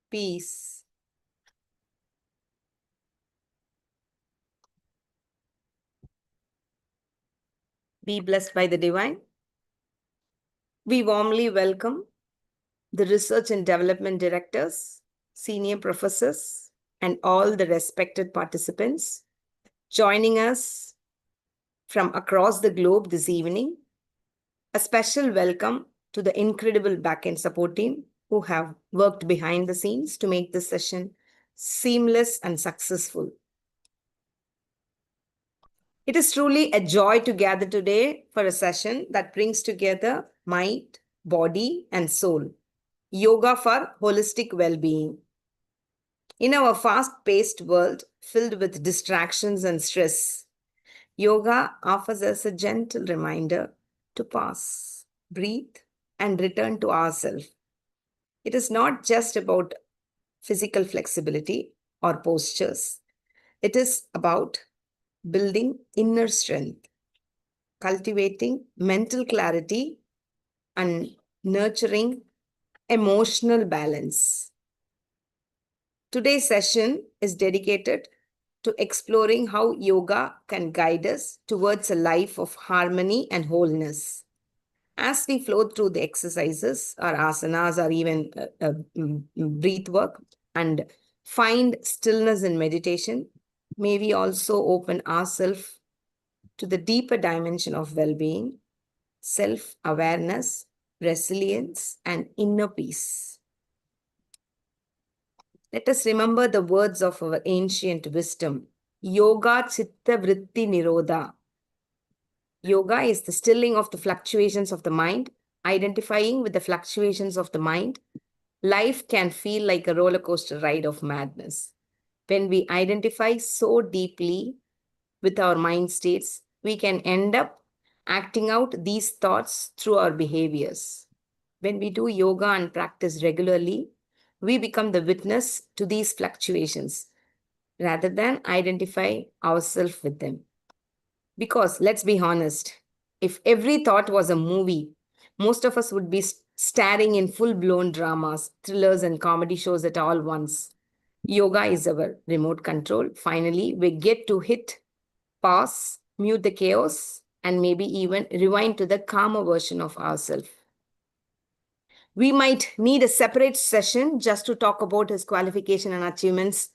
peace. Be blessed by the divine. We warmly welcome the research and development directors, senior professors, and all the respected participants joining us from across the globe this evening. A special welcome to the incredible backend support team who have worked behind the scenes to make this session seamless and successful. It is truly a joy to gather today for a session that brings together mind, body, and soul. Yoga for holistic well-being. In our fast-paced world filled with distractions and stress, yoga offers us a gentle reminder to pause, breathe, and return to ourselves. It is not just about physical flexibility or postures. It is about building inner strength, cultivating mental clarity, and nurturing emotional balance. Today's session is dedicated to exploring how yoga can guide us towards a life of harmony and wholeness. As we flow through the exercises or asanas or even breath work and find stillness in meditation, may we also open ourselves to the deeper dimension of well-being, self-awareness, resilience, and inner peace. Let us remember the words of our ancient wisdom. Yoga chitta vritti nirodha. Yoga is the stilling of the fluctuations of the mind. Identifying with the fluctuations of the mind, life can feel like a roller coaster ride of madness. When we identify so deeply with our mind states, we can end up acting out these thoughts through our behaviors. When we do yoga and practice regularly, we become the witness to these fluctuations rather than identify ourselves with them. Because let's be honest, if every thought was a movie, most of us would be starring in full-blown dramas, thrillers, and comedy shows at all once. Yoga is our remote control. Finally, we get to hit pause, mute the chaos, and maybe even rewind to the calmer version of ourselves. We might need a separate session just to talk about his qualification and achievements.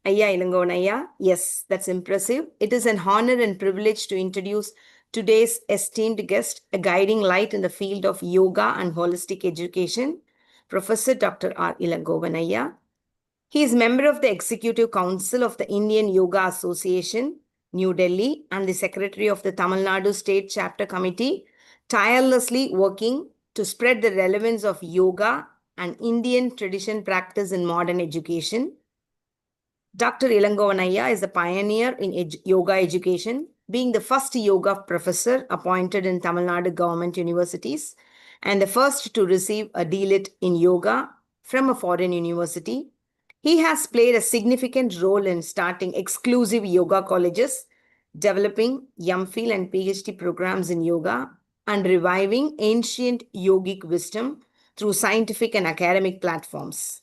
Ayya Ilangovan Ayya, yes, that's impressive. It is an honor and privilege to introduce today's esteemed guest, a guiding light in the field of yoga and holistic education, Professor Dr. R. Ilangovan Ayya. He is member of the Executive Council of the Indian Yoga Association, New Delhi, and the Secretary of the Tamil Nadu State Chapter Committee, tirelessly working to spread the relevance of yoga and Indian tradition practice in modern education. Dr. Ilangovan Ayya is a pioneer in yoga education, being the first yoga professor appointed in Tamil Nadu government universities and the first to receive a DLit in yoga from a foreign university. He has played a significant role in starting exclusive yoga colleges, developing MPhil and PhD programs in yoga, and reviving ancient yogic wisdom through scientific and academic platforms.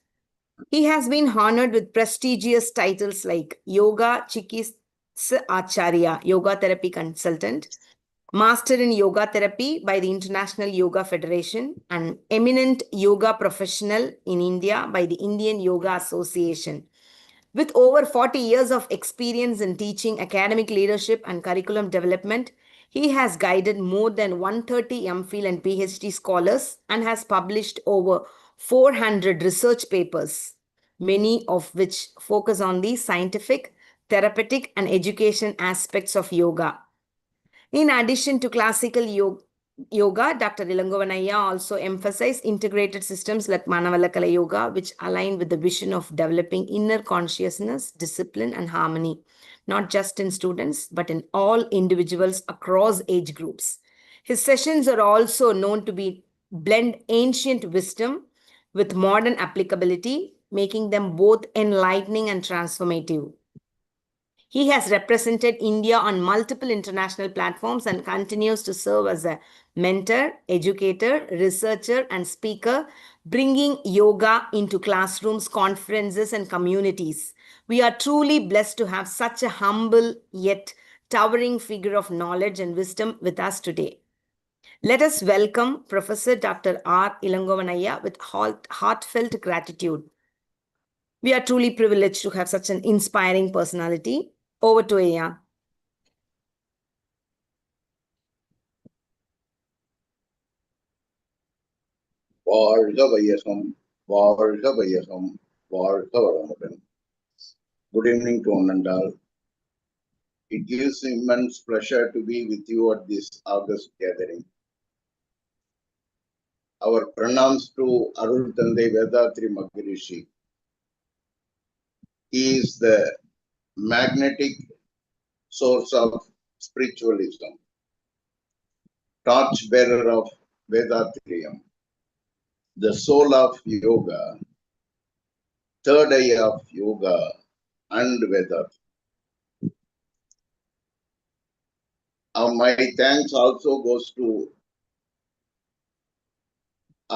He has been honored with prestigious titles like Yoga Chikitsa Acharya, Yoga Therapy Consultant, Master in Yoga Therapy by the International Yoga Federation, and Eminent Yoga Professional in India by the Indian Yoga Association. With over 40 years of experience in teaching, academic leadership, and curriculum development, he has guided more than 130 MPhil and PhD scholars and has published over 400 research papers, many of which focus on the scientific, therapeutic, and education aspects of yoga. In addition to classical yoga, Dr. Ilangovan Ayya also emphasized integrated systems like Manavalakala Yoga, which align with the vision of developing inner consciousness, discipline, and harmony, not just in students, but in all individuals across age groups. His sessions are also known to be blend ancient wisdom with modern applicability, making them both enlightening and transformative. He has represented India on multiple international platforms and continues to serve as a mentor, educator, researcher, and speaker, bringing yoga into classrooms, conferences, and communities. We are truly blessed to have such a humble yet towering figure of knowledge and wisdom with us today. Let us welcome Professor Dr. R. Ilangovanaya with heartfelt gratitude. We are truly privileged to have such an inspiring personality. Over to Aya. வாழ்க வையகம், வாழ்க வையகம், வாழ்க வளமுடன். Good evening to one and all. It gives immense pleasure to be with you at this August gathering. Our pranams to Arul Tandai Vethathiri Maharishi. He is the magnetic source of spiritualism, torch bearer of Vethathiriyam, the soul of yoga, third eye of yoga and Vethathiri. My thanks also goes to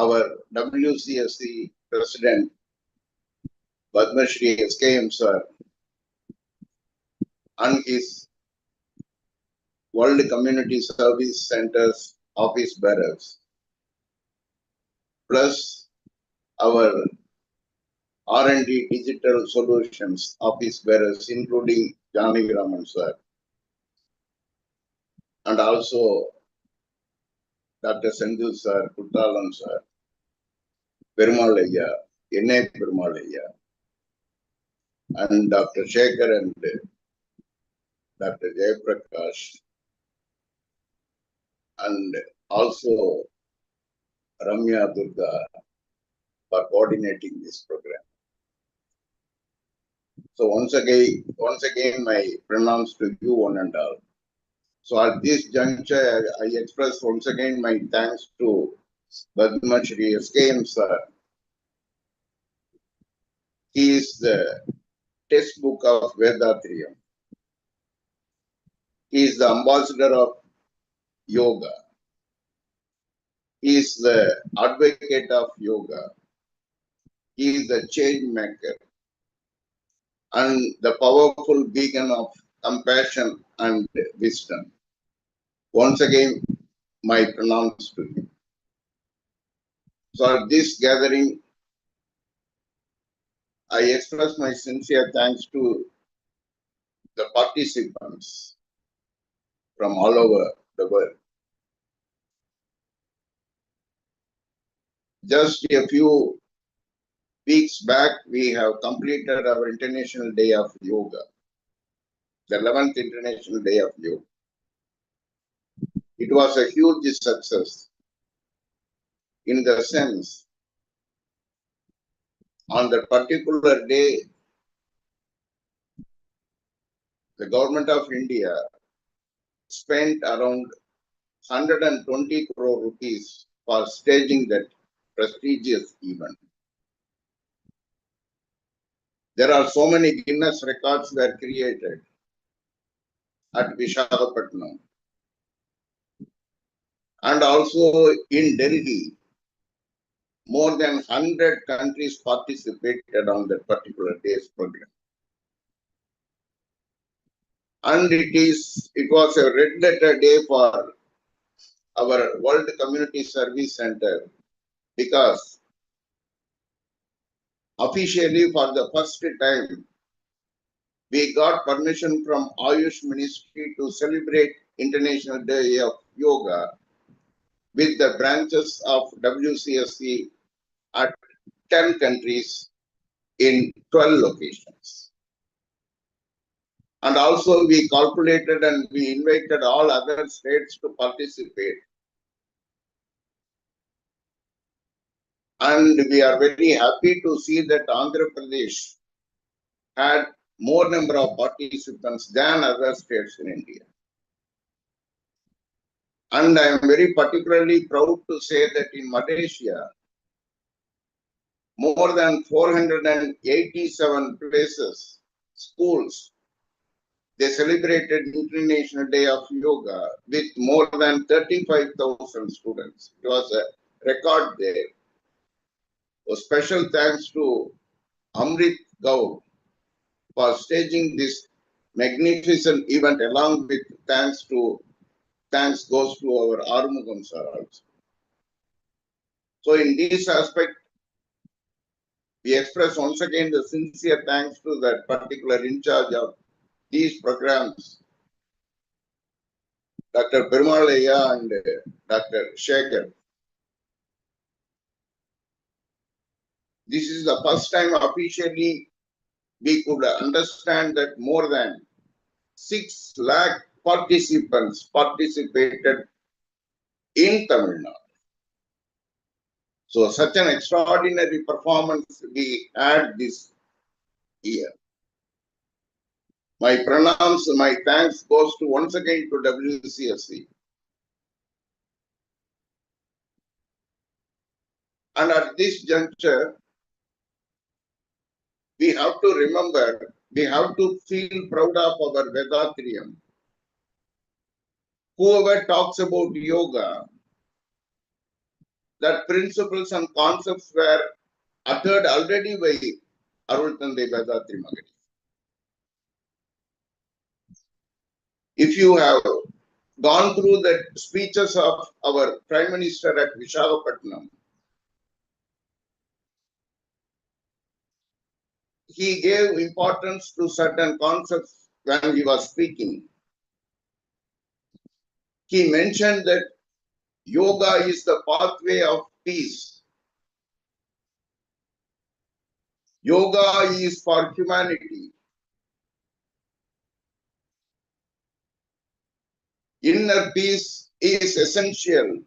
our WCSC President, Padmashri SKM sir, and his World Community Service Centers office bearers, plus our R&D Digital Solutions office bearers, including Jani Raman sir, and also Dr. Sendhu sir, Kuttalam sir, Perumalaya, N.A. Perumalaya, and Dr. Shekhar and Dr. Jayaprakash, and also Ramya Durga for coordinating this program. So once again, my pronouns to you one and all. So at this juncture, I express once again my thanks to Padmashri SKM sir. He is the textbook of Vethathiriyam. He is the ambassador of yoga. He is the advocate of yoga. He is the change maker and the powerful beacon of compassion and wisdom. Once again, my pronouns to him. So at this gathering, I express my sincere thanks to the participants from all over the world. Just a few weeks back, we have completed our International Day of Yoga, the 11th International Day of Yoga. It was a huge success in the sense, on that particular day, the government of India spent around 120 crore rupees for staging that prestigious event. There are so many Guinness records were created at Visakhapatnam. And also in Delhi, more than 100 countries participated on that particular day's program. And it was a red letter day for our World Community Service Center, because officially for the first time, we got permission from Ayush Ministry to celebrate International Day of Yoga with the branches of WCSC at 10 countries in 12 locations. And also we calculated and we invited all other states to participate. And we are very happy to see that Andhra Pradesh had more number of participants than other states in India. And I am very particularly proud to say that in Malaysia, more than 487 places, schools, they celebrated International Day of Yoga with more than 35,000 students. It was a record there. A special thanks to Amrit Gaur for staging this magnificent event, along with thanks goes to our Arumugam sir also. So in this aspect, we express once again the sincere thanks to that particular in charge of these programs, Dr. Perumalaya and Dr. Shekhar. This is the first time officially we could understand that more than 6 lakh participants participated in Tamil Nadu. So such an extraordinary performance we had this year. My pranams, my thanks goes to once again to WCSC. And at this juncture, we have to remember, we have to feel proud of our Vethathiri. Whoever talks about yoga, that principles and concepts were uttered already by Arul Tandai Vethathiri Maharishi. If you have gone through the speeches of our Prime Minister at Visakhapatnam, he gave importance to certain concepts when he was speaking. He mentioned that yoga is the pathway of peace. Yoga is for humanity. Inner peace is essential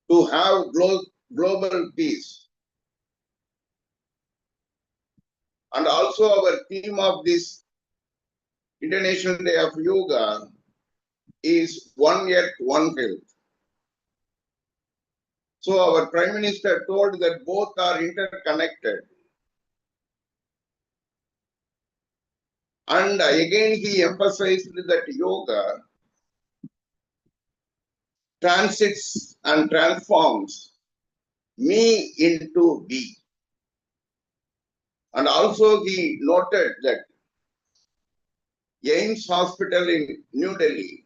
to have global peace. And also our theme of this International Day of Yoga is One Earth, One Health. So our Prime Minister told that both are interconnected. And again he emphasized that yoga transits and transforms me into we. And also he noted that AIMS Hospital in New Delhi,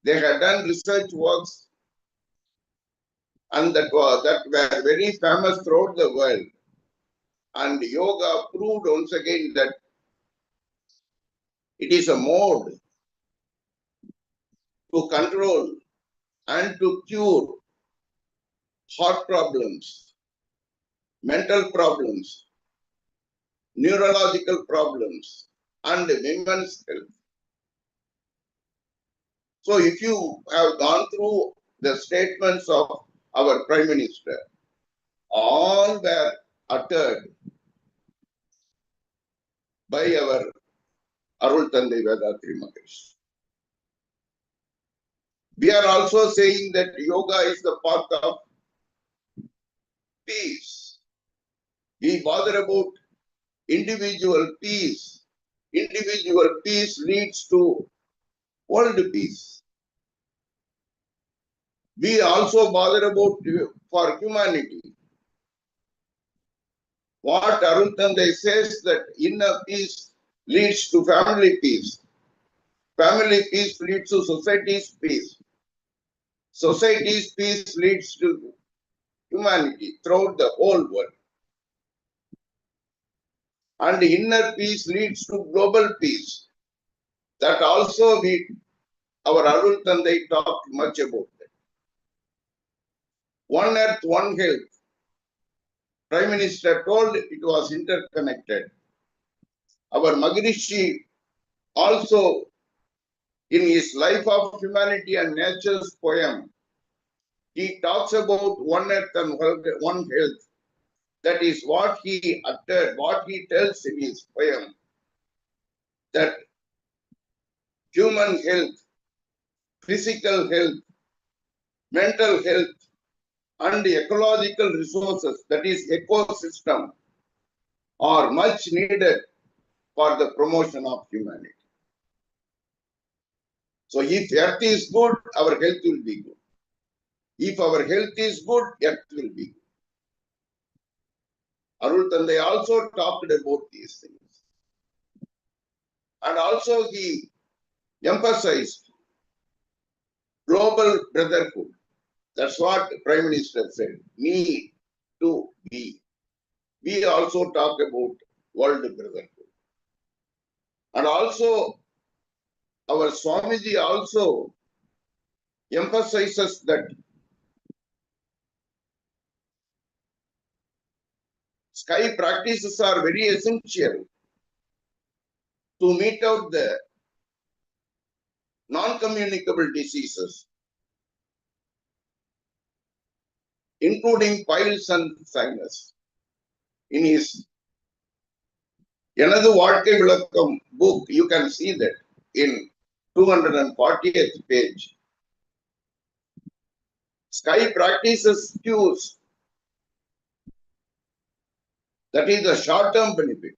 they had done research works and that were very famous throughout the world. And yoga proved once again that it is a mode to control and to cure heart problems, mental problems, neurological problems, and women's health. So if you have gone through the statements of our Prime Minister, all were uttered by our Arul Tandai Vethathiri Maharishi. We are also saying that yoga is the path of peace. We bother about individual peace. Individual peace leads to world peace. We also bother about for humanity. What Arul Tandai says that inner peace leads to family peace. Family peace leads to society's peace. Society's peace leads to humanity throughout the whole world. And inner peace leads to global peace. That also our Arul Tandai talked much about that. One earth, one health. Prime Minister told it was interconnected. Our Maharishi also, in his Life of Humanity and Nature's poem, he talks about one earth and one health. That is what he uttered, what he tells in his poem, that human health, physical health, mental health, and ecological resources, that is ecosystem, are much needed for the promotion of humanity. So if earth is good, our health will be good. If our health is good, earth will be good. Arul Tandai also talked about these things. And also he emphasized global brotherhood. That's what Prime Minister said. Me to we. We also talk about world brotherhood. And also our Swamiji also emphasizes that sky practices are very essential to meet out the non-communicable diseases, including piles and sinus. In his Another வாழ்க்கை விளக்கம் book, you can see that in 240th page. Sky practices cures. That is the short-term benefit.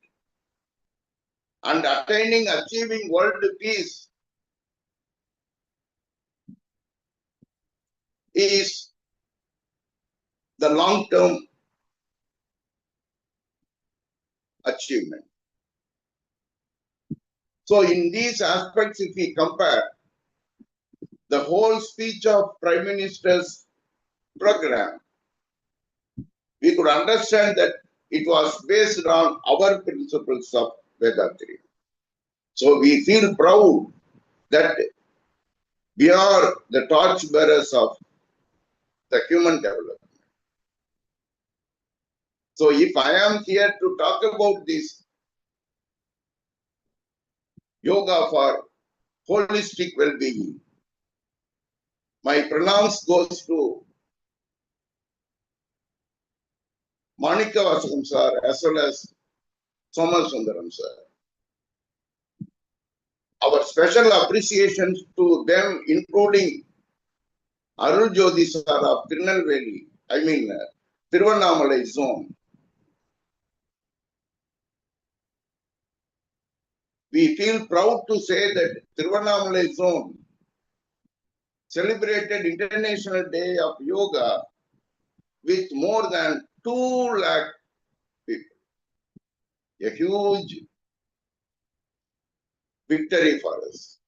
And achieving world peace is the long-term achievement. So in these aspects, if we compare the whole speech of Prime Minister's program, we could understand that it was based on our principles of Vethathiri. So we feel proud that we are the torch bearers of the human development. So if I am here to talk about this yoga for holistic well-being, my pronouns goes to Manika Vasakam sir as well as Somal Sundaram sir. Our special appreciations to them, including Arul Jyoti sir of Tirunelveli, Tiruvannamalai zone. We feel proud to say that Tiruvannamalai zone celebrated International Day of Yoga with more than 2 lakh people. A huge victory for us.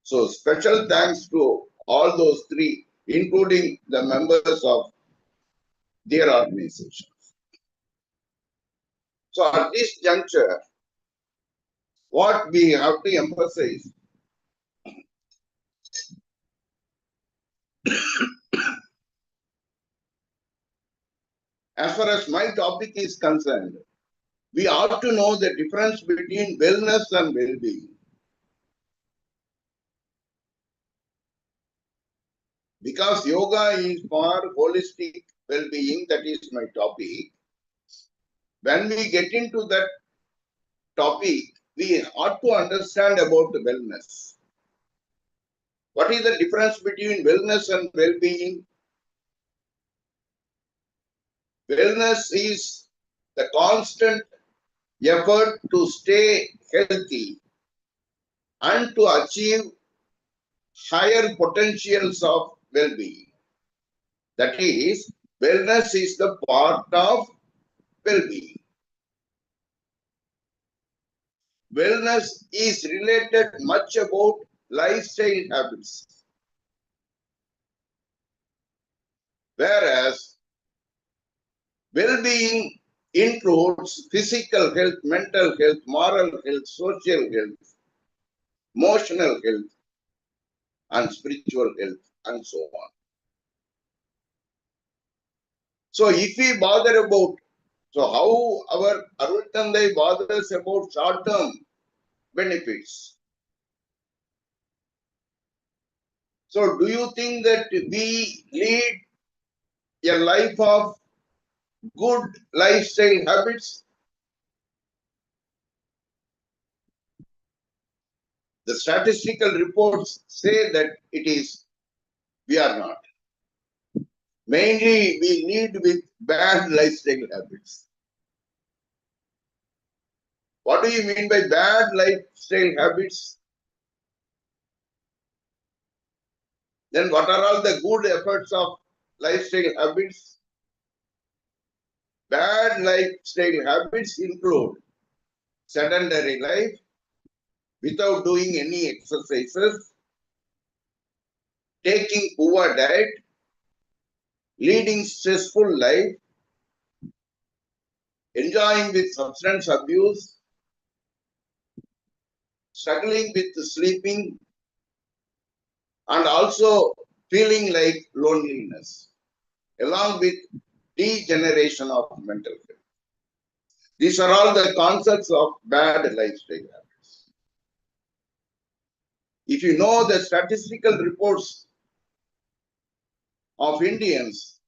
So special thanks to all those three, including the members of their organizations. So at this juncture, what we have to emphasize as far as my topic is concerned, we ought to know the difference between wellness and well-being. Because yoga is for holistic well-being, that is my topic. When we get into that topic, we ought to understand about the wellness. What is the difference between wellness and well-being? Wellness is the constant effort to stay healthy and to achieve higher potentials of well-being. That is, wellness is the part of well-being. Wellness is related much about lifestyle habits. Whereas well-being includes physical health, mental health, moral health, social health, emotional health, and spiritual health, and so on. So if we bother about, so how our Arul Tandai bothers about short-term benefits. So do you think that we lead a life of good lifestyle habits? The statistical reports say that we are not. Mainly we lead with bad lifestyle habits. What do you mean by bad lifestyle habits? Then what are all the good efforts of lifestyle habits? Bad lifestyle habits include sedentary life without doing any exercises, taking poor diet, leading stressful life, enjoying with substance abuse, struggling with sleeping, and also feeling like loneliness, along with degeneration of mental health. These are all the concepts of bad lifestyle habits. If you know the statistical reports of Indians,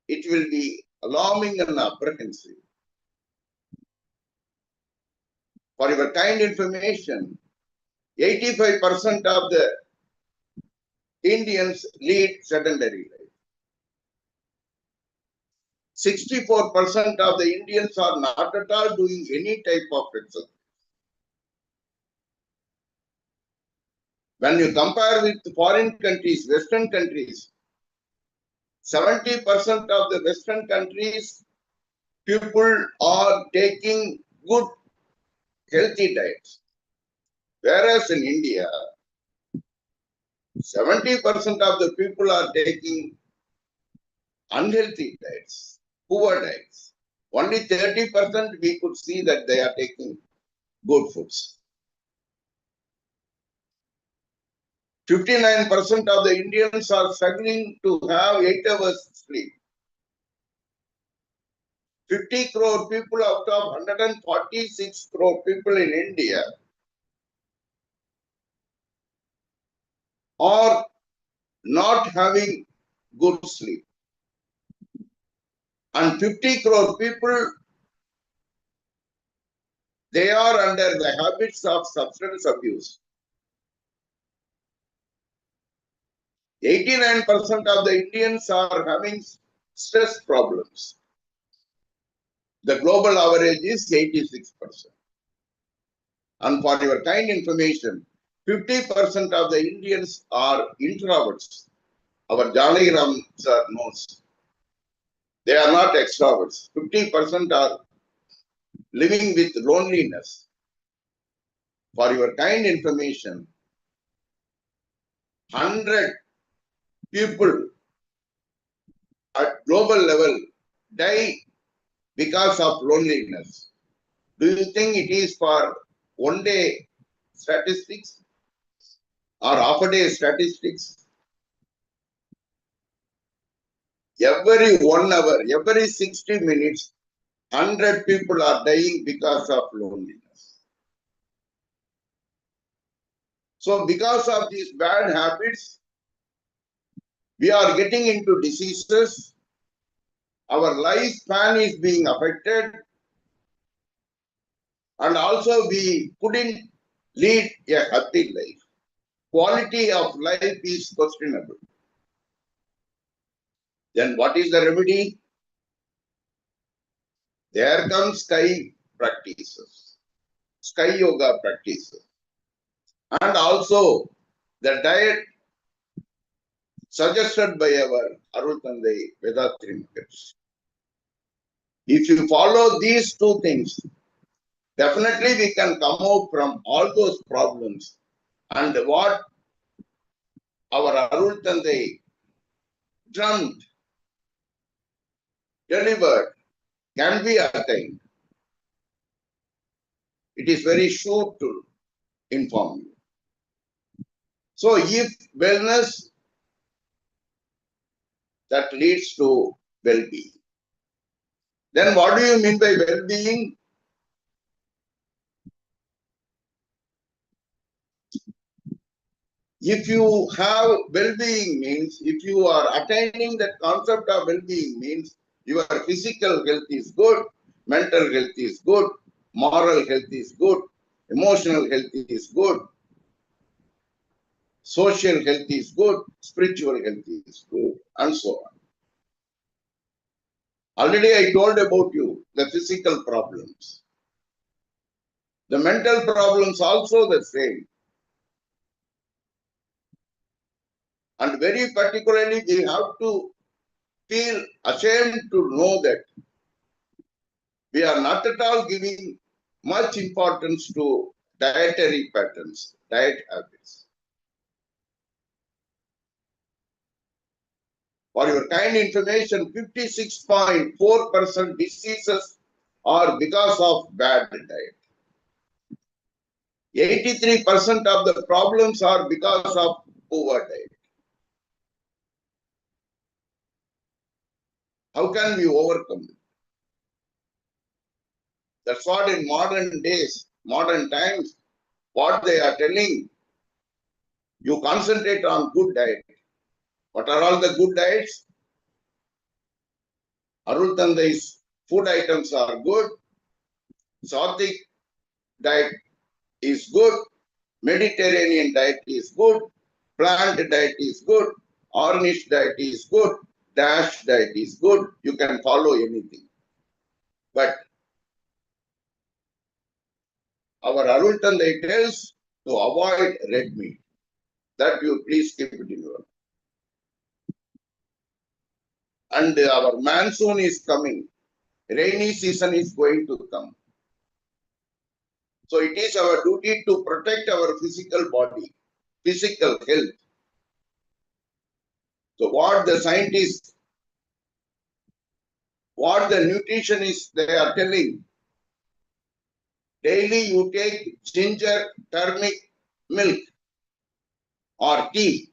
it will be alarming and apprehensive. For your kind information, 85% of the Indians lead sedentary life. 64% of the Indians are not at all doing any type of exercise. When you compare with foreign countries, Western countries, 70% of the Western countries, people are taking good, healthy diets. Whereas in India, 70% of the people are taking unhealthy diets, poor diets. Only 30% we could see that they are taking good foods. 59% of the Indians are struggling to have 8 hours sleep. 50 crore people out of 146 crore people in India are not having good sleep. And 50 crore people, they are under the habits of substance abuse. 89% of the Indians are having stress problems. The global average is 86%. And for your kind information, 50% of the Indians are introverts. Our Janagiram sir knows. They are not extroverts. 50% are living with loneliness. For your kind information, 100 people at global level die because of loneliness. Do you think it is for one day statistics or half a day statistics? Every 1 hour, every 60 minutes, 100 people are dying because of loneliness. So because of these bad habits, we are getting into diseases. Our lifespan is being affected. And also we couldn't lead a happy life. Quality of life is questionable. Then what is the remedy? There comes sky practices, sky yoga practices, and also the diet suggested by our Arul Tandai Vethathiri. If you follow these two things, definitely we can come out from all those problems. And what our Arul Tandai dreamt, delivered, can be attained. It is very sure to inform you. So if wellness, that leads to well-being. Then what do you mean by well-being? If you have well-being means, if you are attaining that concept of well-being means, your physical health is good, mental health is good, moral health is good, emotional health is good, social health is good, spiritual health is good, and so on. Already I told about you the physical problems. The mental problems also the same. And very particularly, we have to feel ashamed to know that we are not at all giving much importance to dietary patterns, diet habits. For your kind information, 56.4% diseases are because of bad diet. 83% of the problems are because of poor diet. How can we overcome it? That's what in modern days, modern times, what they are telling, you concentrate on good diet. What are all the good diets? Arul Tandai's food items are good. Sattvic diet is good. Mediterranean diet is good. Plant diet is good. Ornish diet is good. Dash diet is good. You can follow anything. But our Arul Tandai tells to avoid red meat. That you please keep it in your. And our monsoon is coming. Rainy season is going to come. So it is our duty to protect our physical body, physical health. So what the scientists, what the nutritionists, they are telling, daily you take ginger, turmeric, milk or tea.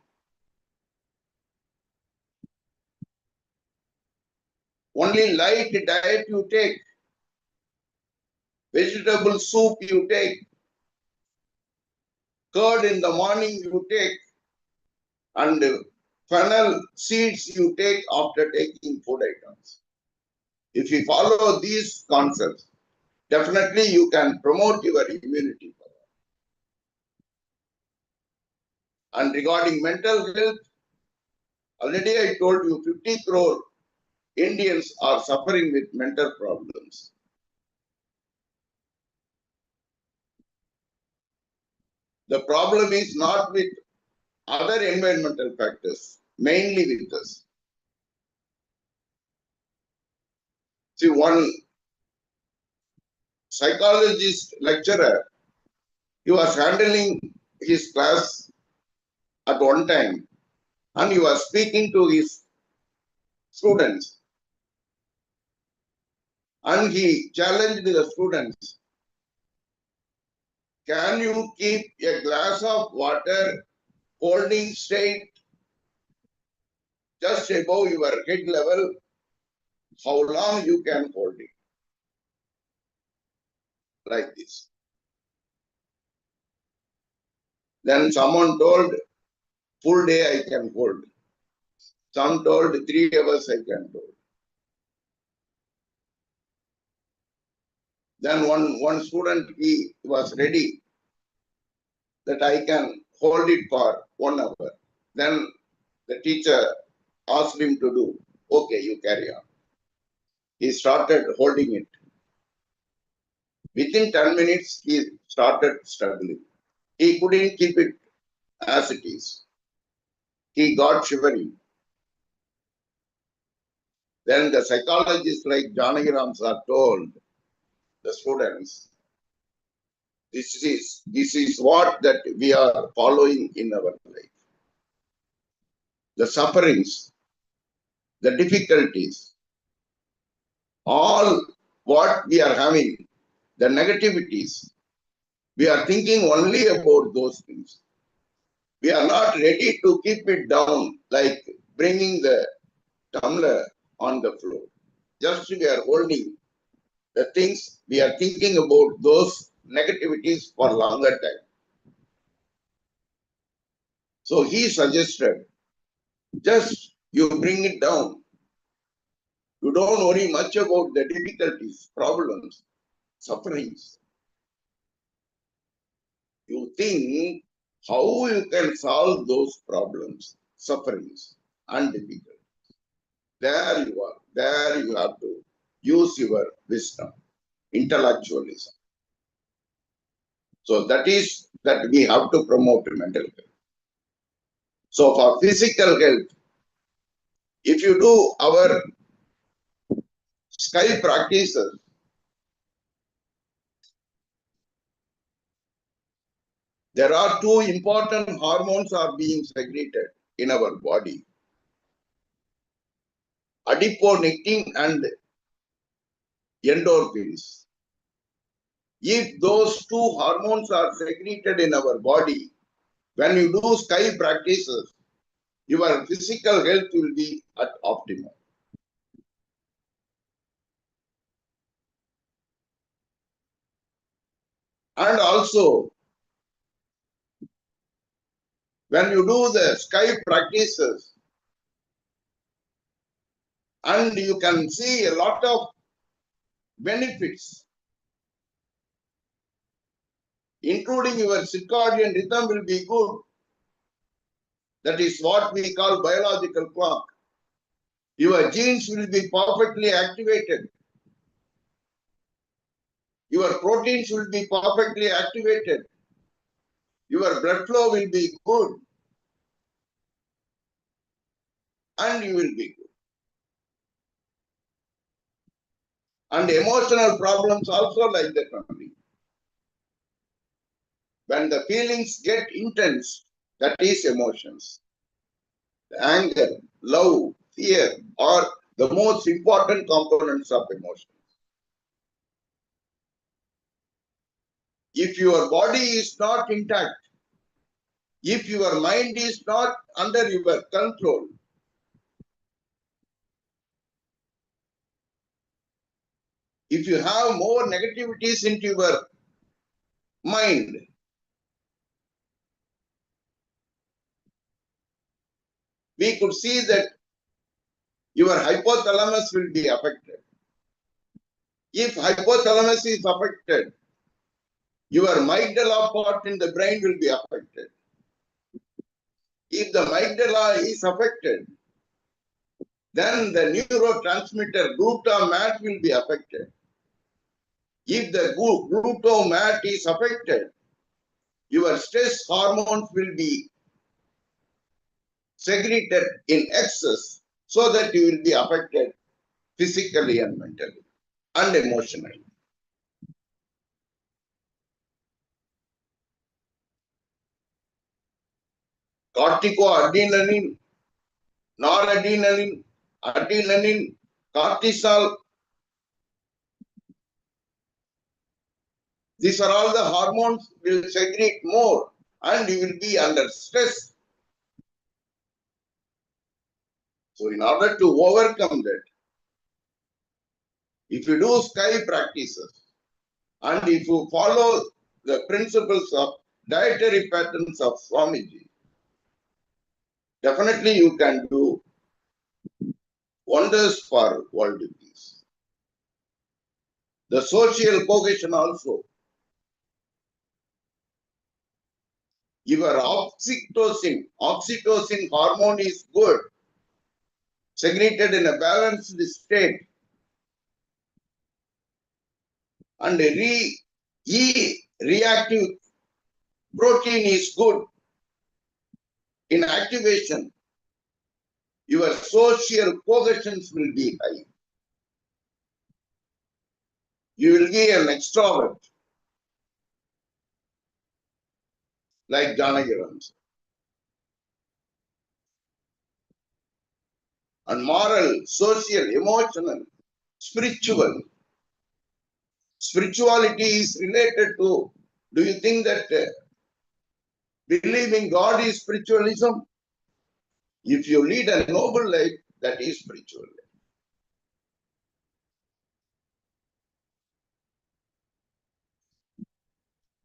Only light diet you take. Vegetable soup you take. Curd in the morning you take. And fennel seeds you take after taking food items. If you follow these concepts, definitely you can promote your immunity power. And regarding mental health, already I told you 50 crore Indians are suffering with mental problems. The problem is not with other environmental factors, mainly with us. See, one psychologist lecturer, he was handling his class at one time and he was speaking to his students and he challenged the students, can you keep a glass of water holding straight just above your head level? How long you can hold it? Like this. Then someone told, full day I can hold. Some told 3 hours I can hold. Then one student, he was ready that I can hold it for 1 hour. Then the teacher asked him to do, okay, you carry on. He started holding it. Within 10 minutes, he started struggling. He couldn't keep it as it is. He got shivering. Then the psychologists like Janagirams are told the students, this is what that we are following in our life. The sufferings, the difficulties, all what we are having, the negativities, we are thinking only about those things. We are not ready to keep it down like bringing the tumbler on the floor. Just we are holding the things, we are thinking about those negativities for longer time. So he suggested, just you bring it down. You don't worry much about the difficulties, problems, sufferings. You think how you can solve those problems, sufferings, and difficulties. There you are. There you have to use your wisdom, intellectualism. So that is that we have to promote mental health. So for physical health, if you do our sky practices, there are two important hormones are being secreted in our body. Adiponectin and endorphins. If those two hormones are secreted in our body, when you do sky practices, your physical health will be at optimum. And also, when you do the sky practices, and you can see a lot of benefits, including your circadian rhythm will be good. That is what we call biological clock. Your genes will be perfectly activated. Your proteins will be perfectly activated. Your blood flow will be good. And you will be good. And emotional problems also like that only. When the feelings get intense, that is emotions. Anger, love, fear are the most important components of emotion. If your body is not intact, if your mind is not under your control, if you have more negativities into your mind, we could see that your hypothalamus will be affected. If hypothalamus is affected, your amygdala part in the brain will be affected. If the amygdala is affected, then the neurotransmitter glutamate will be affected. If the glutamate is affected, your stress hormones will be secreted in excess so that you will be affected physically and mentally and emotionally. Corticoadrenaline, noradrenaline, adrenaline, cortisol, these are all the hormones will secrete more and you will be under stress. So in order to overcome that, if you do sky practices and if you follow the principles of dietary patterns of Swamiji, definitely you can do wonders for world peace. The social cohesion also. Your oxytocin hormone is good, secreted in a balanced state, and reactive protein is good in activation. Your social cohesions will be high. You will be an extrovert, like Janagiram. And moral, social, emotional, spiritual. Spirituality is related to, do you think that believing God is spiritualism? If you lead a noble life, that is spiritual.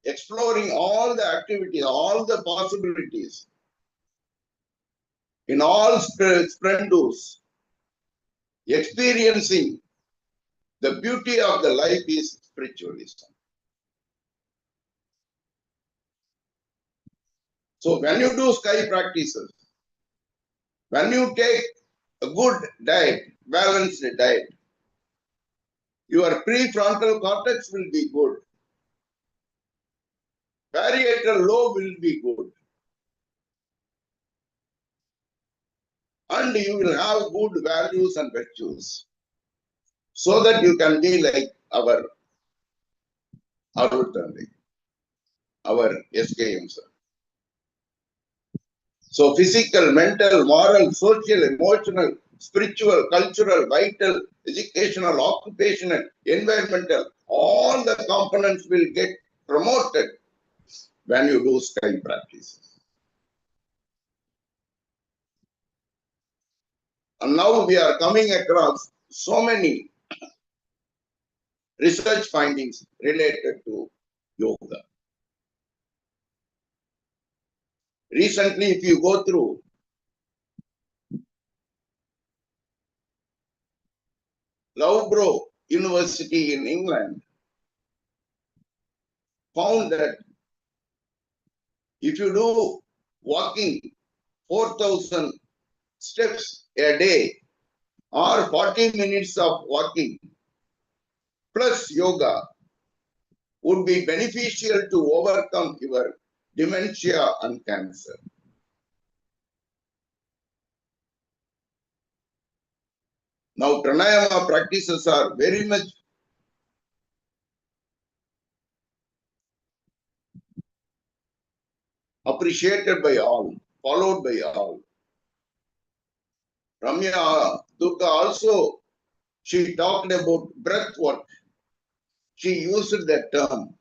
Exploring all the activities, all the possibilities, in all splendors, experiencing the beauty of the life is spiritualism. So when you do sky practices, when you take a good diet, balanced diet, your prefrontal cortex will be good. parietal lobe will be good. And you will have good values and virtues. So that you can be like our Arutandi, our SKM, sir. So physical, mental, moral, social, emotional, spiritual, cultural, vital, educational, occupational, environmental, all the components will get promoted when you do sky practices. And now we are coming across so many research findings related to yoga. Recently, if you go through Loughborough University in England, found that if you do walking 4,000 steps a day or 40 minutes of walking plus yoga would be beneficial to overcome your dementia and cancer. Now, pranayama practices are very much appreciated by all, followed by all. Ramya Durga also, she talked about breath work. She used that term.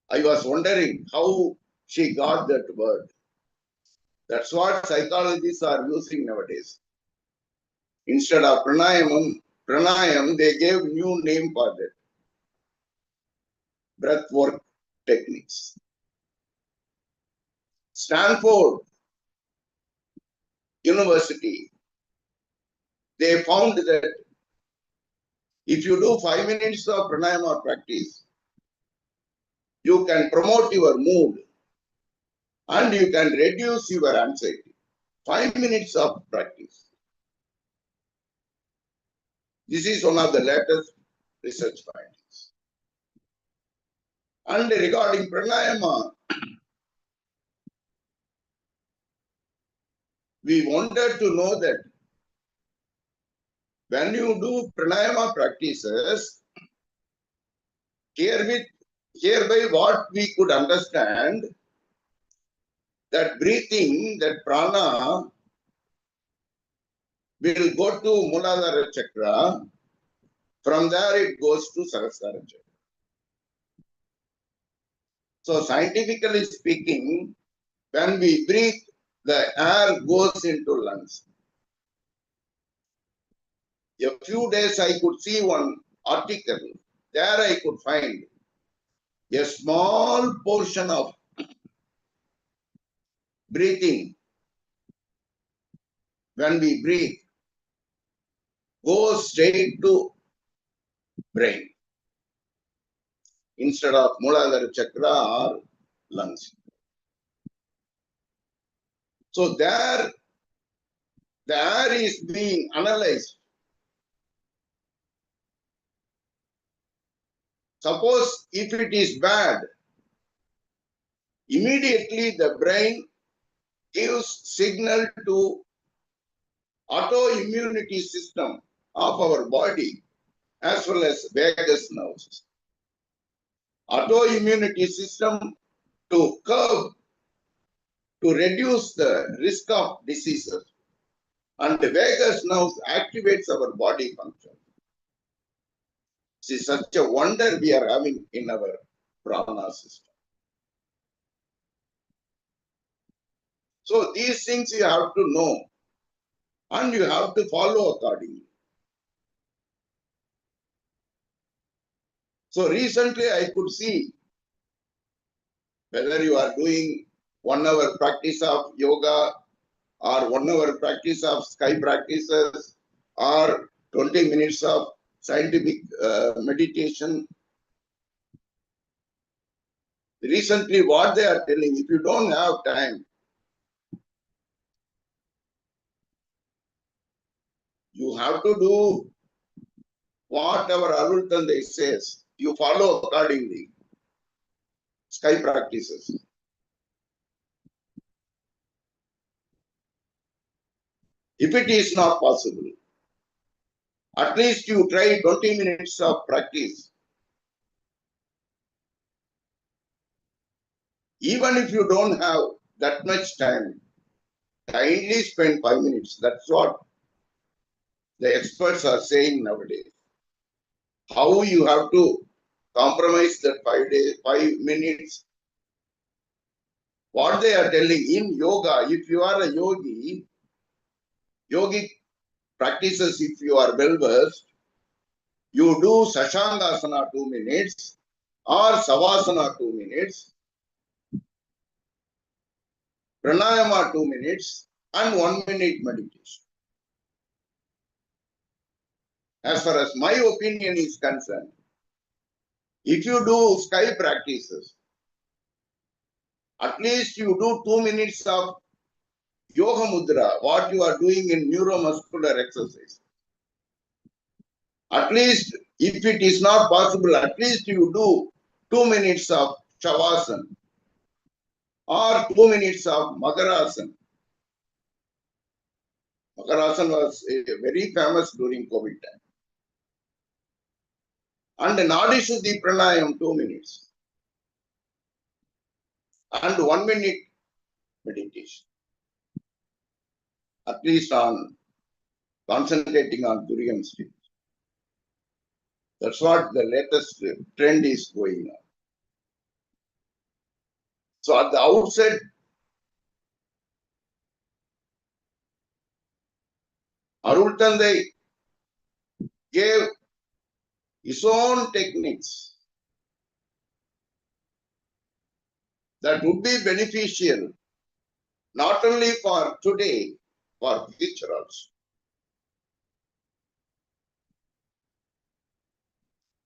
I was wondering how she got that word. That's what psychologists are using nowadays. Instead of pranayam, they gave new name for that. Breath work techniques. Stanford University, they found that if you do 5 minutes of pranayama practice, you can promote your mood and you can reduce your anxiety. 5 minutes of practice. This is one of the latest research findings. And regarding pranayama, we wanted to know that when you do pranayama practices, hereby what we could understand that breathing, that prana will go to Muladhara chakra. From there it goes to Sahasrara chakra. So scientifically speaking, when we breathe, the air goes into lungs. A few days I could see one article. There I could find a small portion of breathing. When we breathe, goes straight to brain instead of Muladhara chakra or lungs. So there, the air is being analyzed. Suppose if it is bad, immediately the brain gives signal to autoimmunity system of our body as well as vagus nerves. Autoimmunity system to curb, to reduce the risk of diseases. And the vagus nerves activates our body function. This is such a wonder we are having in our prana system. So these things you have to know and you have to follow accordingly. So recently I could see whether you are doing 1 hour practice of yoga or 1 hour practice of sky practices or 20 minutes of scientific meditation. Recently what they are telling, if you don't have time, you have to do whatever Arul Tandai says. You follow accordingly. sky practices. If it is not possible, at least you try 20 minutes of practice. Even if you don't have that much time, kindly spend 5 minutes. That's what the experts are saying nowadays. How you have to compromise that 5 minutes. What they are telling in yoga, if you are a yogic practices, if you are well versed, you do Sashangasana 2 minutes or Savasana 2 minutes, Pranayama 2 minutes and 1 minute meditation. As far as my opinion is concerned, if you do sky practices, at least you do 2 minutes of Yoga Mudra, what you are doing in neuromuscular exercise. At least, if it is not possible, at least you do 2 minutes of Shavasana or 2 minutes of Makarasana. Makarasana was very famous during COVID time. And Nadi Shuddhi Pranayam 2 minutes. And 1 minute meditation. At least on concentrating on Durian state. That's what the latest trend is going on. So at the outset, Arul Tandai gave his own techniques that would be beneficial not only for today, for future also.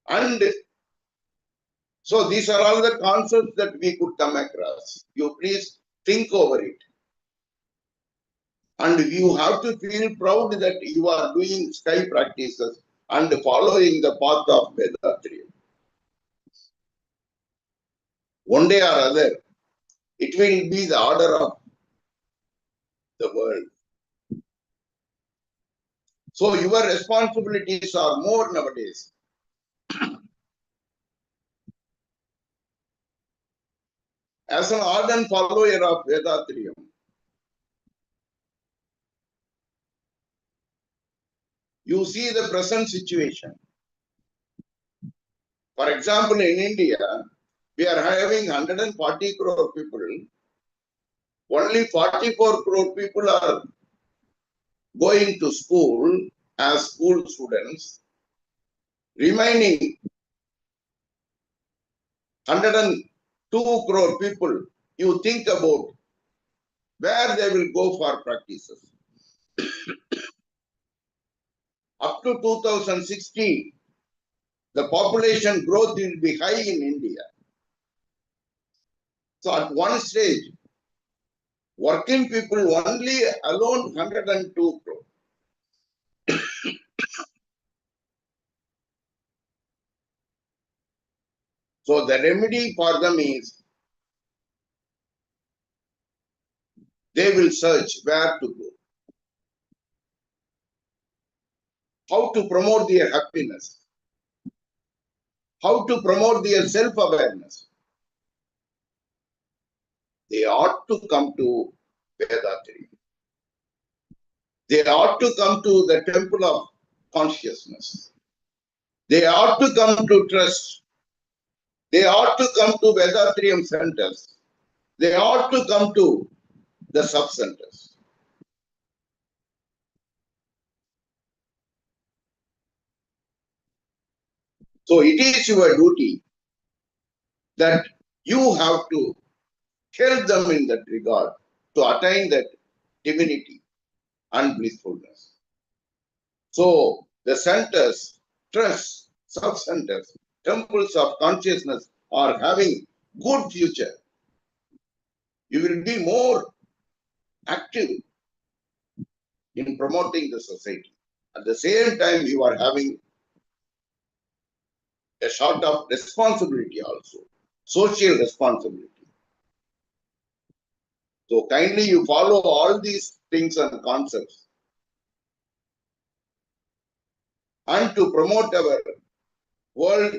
And so these are all the concepts that we could come across. You please think over it. And you have to feel proud that you are doing sky practices and following the path of Vethathiri. One day or other, it will be the order of the world. So your responsibilities are more nowadays. As an ardent follower of Vethathiri, you see the present situation. For example, in India, we are having 140 crore people. Only 44 crore people are going to school as school students. Remaining 102 crore people, you think about where they will go for practices. Up to 2060, the population growth will be high in India. So at one stage, working people only alone 102 crore. So the remedy for them is they will search where to go, how to promote their happiness, how to promote their self-awareness. They ought to come to Vethathiri. They ought to come to the temple of consciousness. They ought to come to trust. They ought to come to Vethathirium centers. They ought to come to the sub-centers. So it is your duty that you have to help them in that regard to attain that divinity and blissfulness. So the centers, trusts, sub-centers, temples of consciousness are having good future. You will be more active in promoting the society. At the same time, you are having a sort of responsibility also. social responsibility. So kindly you follow all these things and concepts. And to promote our world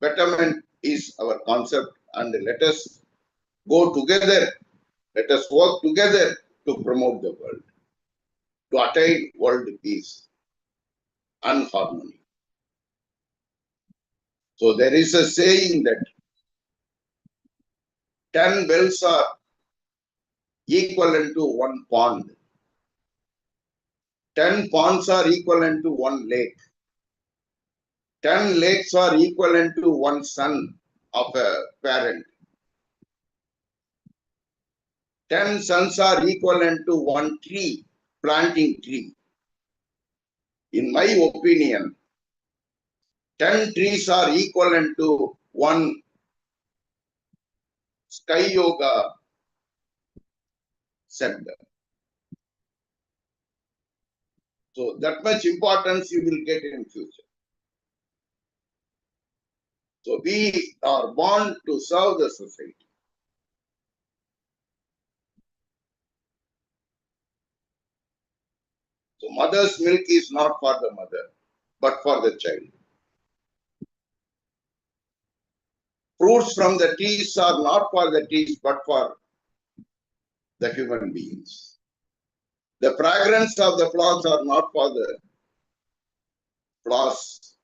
betterment is our concept, and let us go together, let us work together to promote the world, to attain world peace and harmony. So there is a saying that 10 wells are equivalent to one pond. 10 ponds are equivalent to one lake. 10 lakes are equivalent to one son of a parent. 10 sons are equivalent to one tree, planting tree. In my opinion, 10 trees are equivalent to one sky yoga center. So that much importance you will get in future. So we are born to serve the society. So mother's milk is not for the mother, but for the child. Fruits from the trees are not for the trees, but for the human beings. The fragrance of the flowers are not for the flowers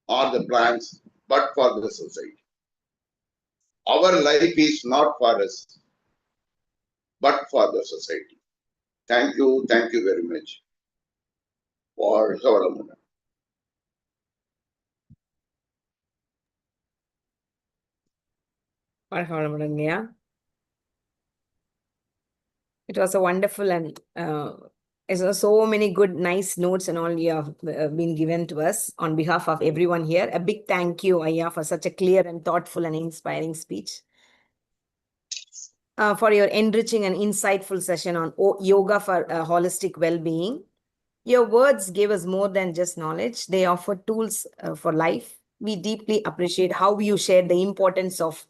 or the plants, but for the society. Our life is not for us, but for the society. Thank you very much for Savalambana. Yeah. It was a wonderful and so many good, nice notes and all you have been given to us on behalf of everyone here. A big thank you, Ayya, for such a clear and thoughtful and inspiring speech. For your enriching and insightful session on yoga for holistic well-being. Your words gave us more than just knowledge. They offer tools for life. We deeply appreciate how you shared the importance of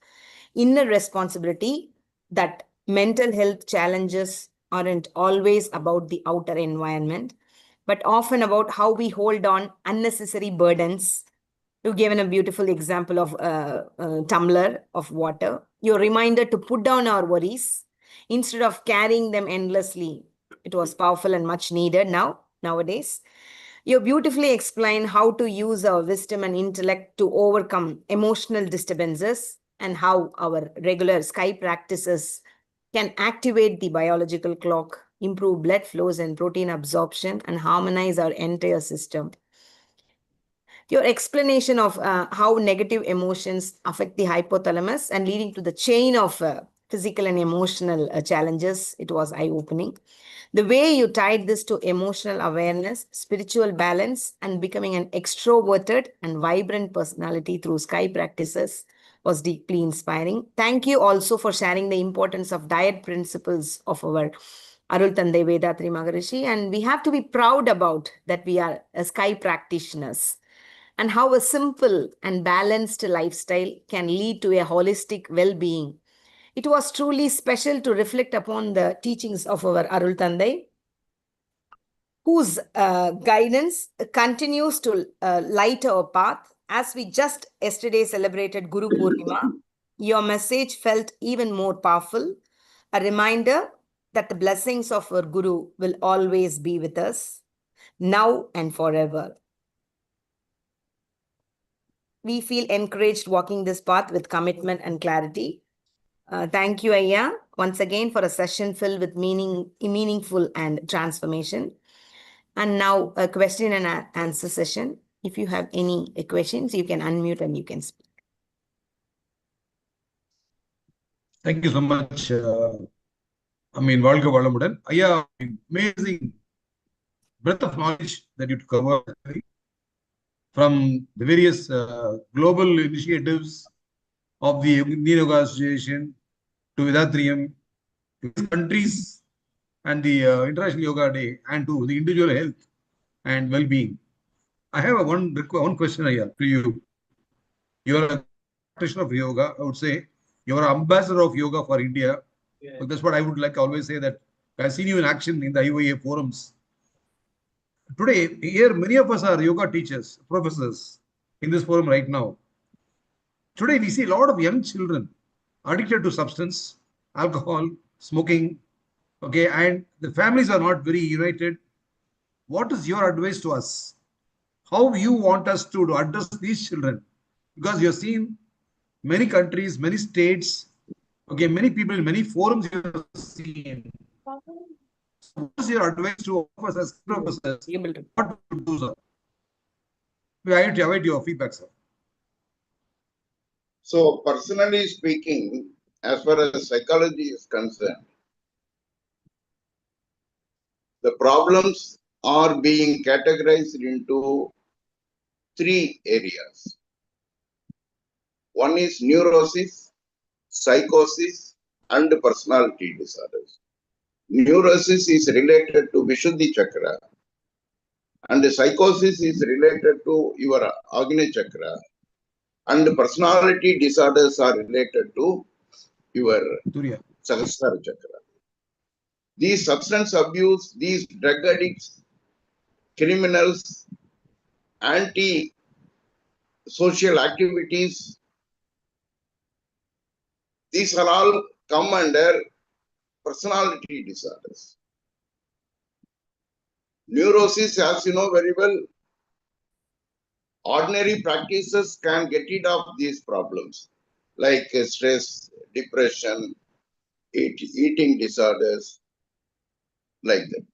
inner responsibility, that mental health challenges aren't always about the outer environment, but often about how we hold on unnecessary burdens. You given a beautiful example of a tumbler of water. Your reminder to put down our worries instead of carrying them endlessly. It was powerful and much needed nowadays. You beautifully explain how to use our wisdom and intellect to overcome emotional disturbances and how our regular sky practices can activate the biological clock, improve blood flows and protein absorption, and harmonize our entire system. Your explanation of how negative emotions affect the hypothalamus and leading to the chain of physical and emotional challenges, it was eye-opening. The way you tied this to emotional awareness, spiritual balance, and becoming an extroverted and vibrant personality through sky practices was deeply inspiring. Thank you also for sharing the importance of diet principles of our Arul Tandai Vethathiri Maharishi. And we have to be proud about that we are sky practitioners, and how a simple and balanced lifestyle can lead to a holistic well-being. It was truly special to reflect upon the teachings of our Arul Tandai, whose guidance continues to light our path. As we just yesterday celebrated Guru Purnima, your message felt even more powerful, a reminder that the blessings of our Guru will always be with us, now and forever. We feel encouraged walking this path with commitment and clarity. Thank you, Ayya, once again for a session filled with meaningful and transformation. And now a question and answer session. If you have any questions, you can unmute and you can speak. Thank you so much. Valga Valamudan. Ayya, amazing breadth of knowledge that you covered from the various global initiatives of the Indian Yoga Association to Vethathirium, to countries and the International Yoga Day, and to the individual health and well-being. I have one question, Ayya, to you. You are a practitioner of yoga, I would say you're an ambassador of yoga for India. Yeah. So that's what I would like to always say, that I've seen you in action in the IOA forums. Today, here, many of us are yoga teachers, professors in this forum right now. Today, we see a lot of young children addicted to substance, alcohol, smoking, okay, and the families are not very united. What is your advice to us? How you want us to address these children? Because you have seen many countries, many states, okay, many people in many forums you have seen. What is your advice to all of us as professors? Able to. What to do, sir? We await your feedback, sir. So, personally speaking, as far as psychology is concerned, the problems are being categorized into three areas. One is neurosis, psychosis, and personality disorders. Neurosis is related to Vishuddhi Chakra, and the psychosis is related to your Agni Chakra, and the personality disorders are related to your Turiya. Sahasrara Chakra. These substance abuse, these drug addicts, criminals, anti-social activities, these are all come under personality disorders. Neurosis, as you know very well, ordinary practices can get rid of these problems like stress, depression, eating disorders, like that.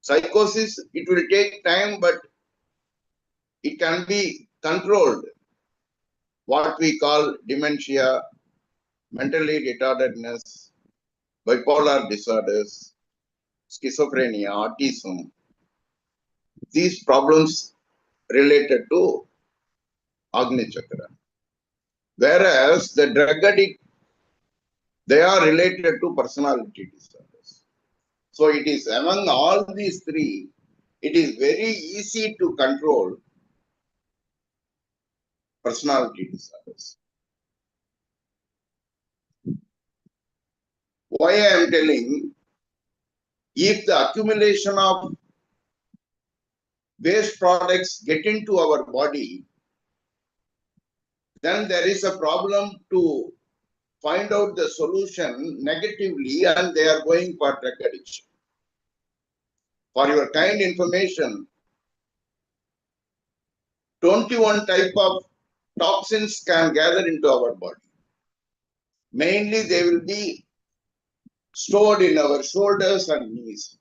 Psychosis, it will take time, but it can be controlled. What we call dementia, mentally retardedness, bipolar disorders, schizophrenia, autism, these problems related to Agni Chakra. Whereas the drug addict, they are related to personality disorders. So it is among all these three, it is very easy to control personality disorders. Why I am telling, if the accumulation of waste products get into our body, then there is a problem to find out the solution negatively, and they are going for drug addiction. For your kind information, 21 type of toxins can gather into our body. Mainly they will be stored in our shoulders and knees.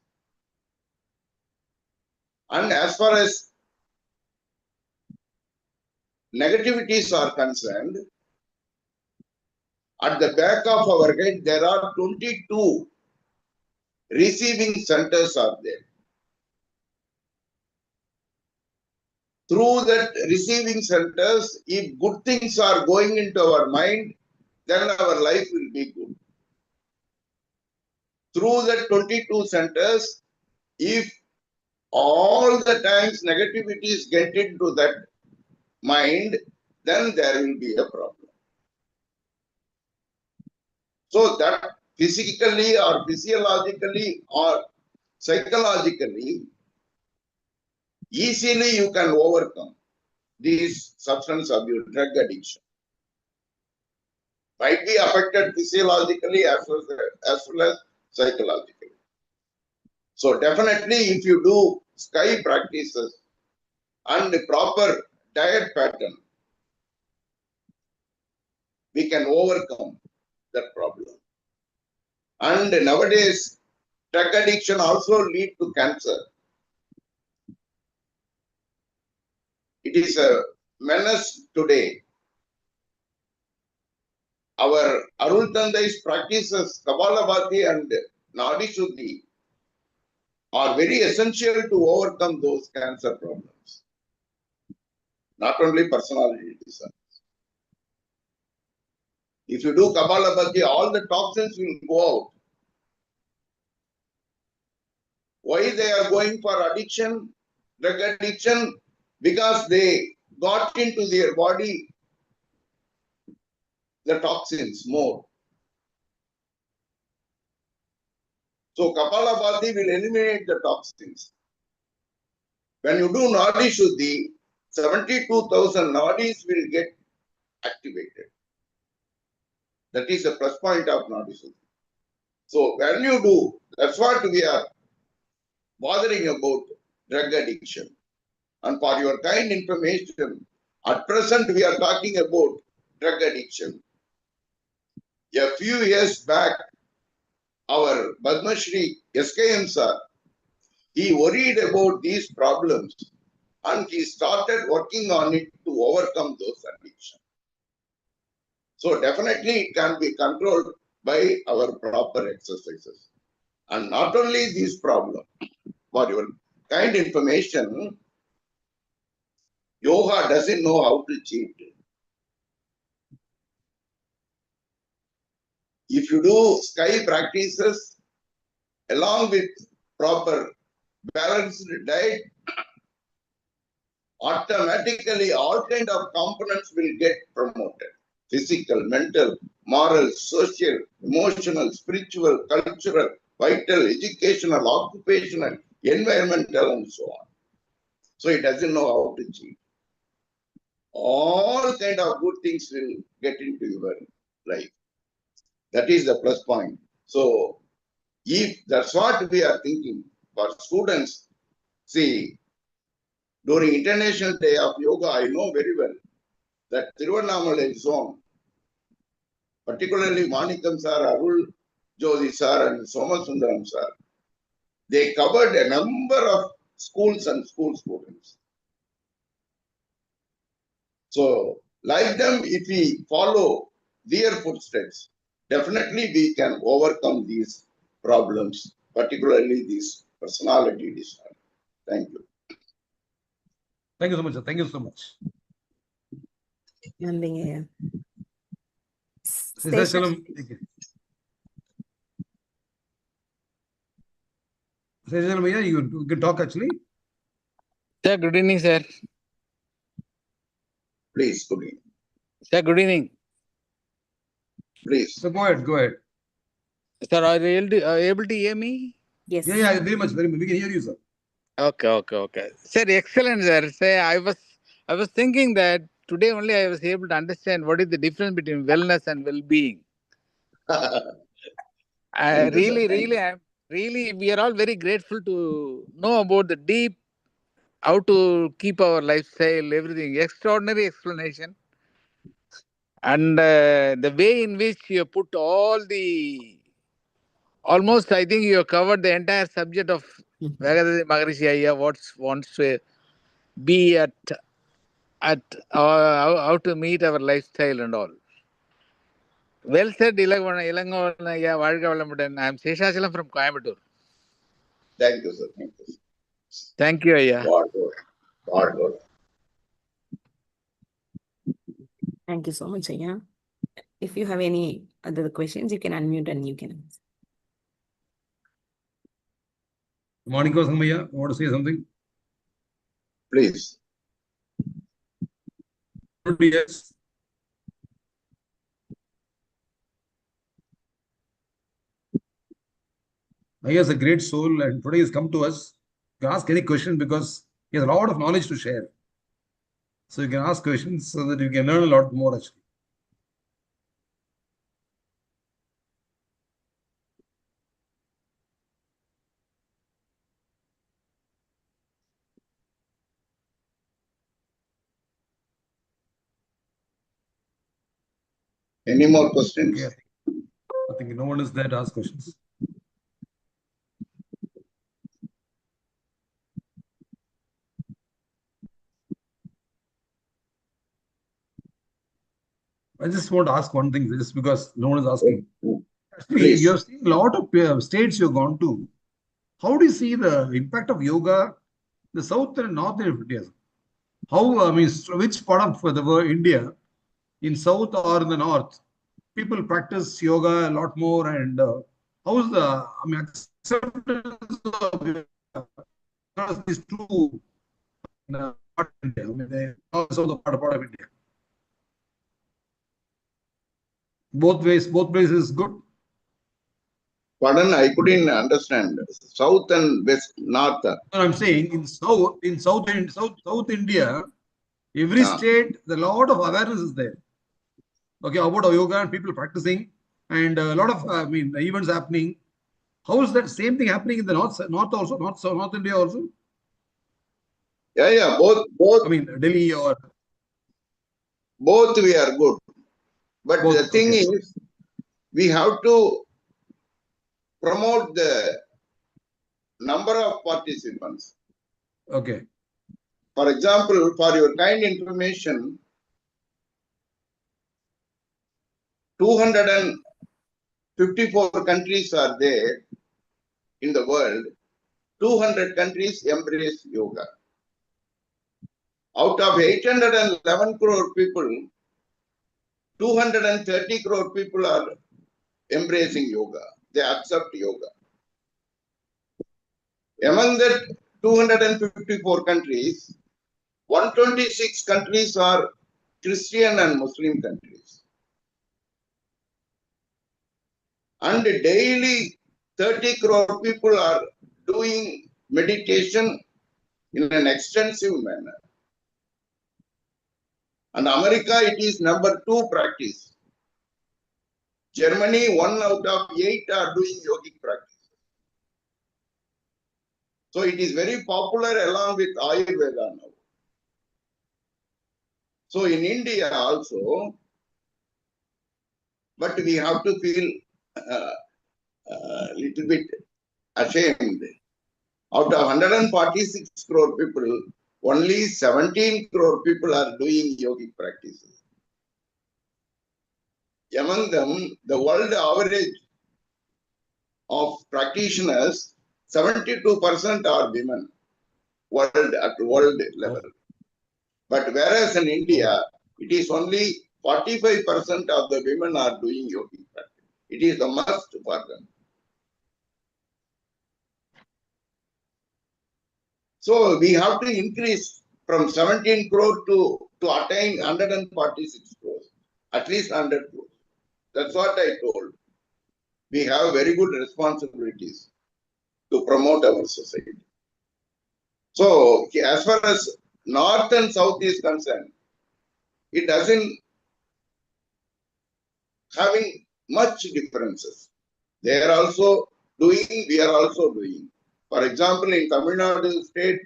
And as far as negativities are concerned, at the back of our head, there are 22 receiving centers are there. Through that receiving centers, if good things are going into our mind, then our life will be good. Through that 22 centers, if all the times negativities get into that mind, then there will be a problem. So that physically or physiologically or psychologically, easily you can overcome these substance abuse, drug addiction. Might be affected physiologically as well as psychologically. So definitely if you do sky practices and the proper diet pattern, we can overcome that problem. And nowadays, drug addiction also lead to cancer. It is a menace today. Our Arul Tandai's practices, Kapalabhati and Nadi Shuddhi, are very essential to overcome those cancer problems. Not only personality disorders. If you do Kapalabhati, all the toxins will go out. Why they are going for addiction, drug addiction? Because they got into their body the toxins more. So Kapalabhati will eliminate the toxins. When you do Nadi Shuddhi, 72,000 nadis will get activated. That is the plus point of Nadi Shuddhi. So when you do, that's what we are bothering about drug addiction. And for your kind information, at present we are talking about drug addiction. A few years back, our Padma Shri SKM sir, he worried about these problems and he started working on it to overcome those addictions. So definitely it can be controlled by our proper exercises. And not only these problems, for your kind information, yoga doesn't know how to cheat. If you do sky practices along with proper balanced diet, automatically all kind of components will get promoted. Physical, mental, moral, social, emotional, spiritual, cultural, vital, educational, occupational, environmental, and so on. So it doesn't know how to cheat. All kind of good things will get into your life. That is the plus point. So if that's what we are thinking for students, see, during International Day of Yoga, I know very well that Tiruvannamalai zone, particularly Manikam sir, Arul Jyoti sir, and Somasundaram sir, they covered a number of schools and school students. So, like them, if we follow their footsteps, definitely we can overcome these problems, particularly this personality disorder. Thank you. Thank you so much, sir. Thank you so much. நன்றிங்க ஐயா. Seshachalam, Seshachalam, you can talk actually. Sir, good evening, sir. Please, good evening. Sir, good evening. Please. So go ahead, go ahead. Sir, are you able to hear me? Yes. Yeah, very much, very much. We can hear you, sir. Okay. Sir, excellent, sir. Sir, I was thinking that today only I was able to understand what is the difference between wellness and well-being. Thank you, sir. Really, we are all very grateful to know about the deep, how to keep our lifestyle, everything. Extraordinary explanation. And the way in which you put almost, I think you have covered the entire subject of Vethathiri Maharishi Ayya, wants to be at how to meet our lifestyle and all. Well said, Ilangovan Ayya, Valga Valamudan. I am Seshachalam from Coimbatore. Thank you, sir. Thank you. Thank you, Ayya. God. Thank you so much, Ayya. If you have any other questions, you can unmute and you can answer. Monica Samaya, want to say something? Please. Yes. He has a great soul and today he's come to us. You can ask any question because he has a lot of knowledge to share. So you can ask questions so that you can learn a lot more actually. Any more questions? Okay, I think no one is there to ask questions. I just want to ask one thing just because no one is asking. Actually, Please. you have seen a lot of states you've gone to. How do you see the impact of yoga in the south and north of India? How, which part of the world, India, in south or in the north, people practice yoga a lot more and how is the, acceptance of yoga across these two part of India? They also the part of India. Both ways, both places is good. Pardon, I couldn't understand. South and west, north. I'm saying in South India, every Ah. state, the lot of awareness is there. Okay, about yoga and people practicing, and a lot of events happening. How is that same thing happening in the north also, North India also? Yeah, both I mean, Delhi or we are good. But both. the thing Okay. is, we have to promote the number of participants. Okay. For example, for your kind information, 254 countries are there in the world. 200 countries embrace yoga. Out of 811 crore people, 230 crore people are embracing yoga. They accept yoga. Among that 254 countries, 126 countries are Christian and Muslim countries. And daily 30 crore people are doing meditation in an extensive manner. And America, it is number 2 practice. Germany, 1 out of 8 are doing yogic practice. So it is very popular along with Ayurveda now. So in India also, but we have to feel a little bit ashamed. Out of 146 crore people, only 17 crore people are doing yogic practices. Among them, the world average of practitioners, 72% are women at world level. But whereas in India, it is only 45% of the women are doing yogic practice. It is a must for them. So we have to increase from 17 crore to attain 146 crores, at least 100 crores. That's what I told. We have very good responsibilities to promote our society. So as far as North and South is concerned, it doesn't having much differences. They are also doing, we are also doing. For example, in Tamil Nadu State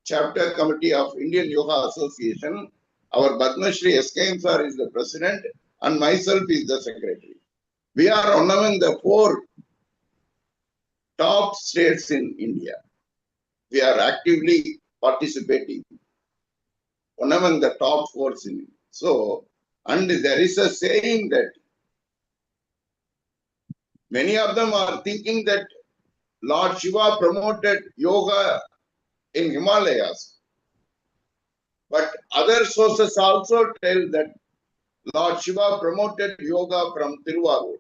Chapter Committee of Indian Yoga Association, our Padma Shri S.K.M. sir is the president and myself is the secretary. We are among the 4 top states in India. We are actively participating. One among the top 4 in India. So, and there is a saying that many of them are thinking that Lord Shiva promoted yoga in Himalayas. But other sources also tell that Lord Shiva promoted yoga from Tiruvarur.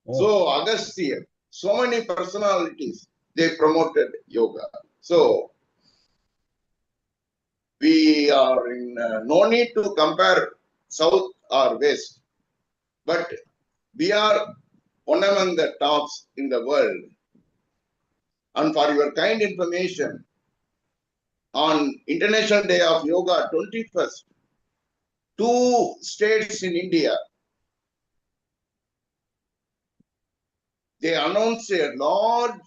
Oh. So Agastya, so many personalities, they promoted yoga. So we are in no need to compare South or West, but we are one among the tops in the world. And for your kind information, on International Day of Yoga, 21st, 2 states in India, they announced a large,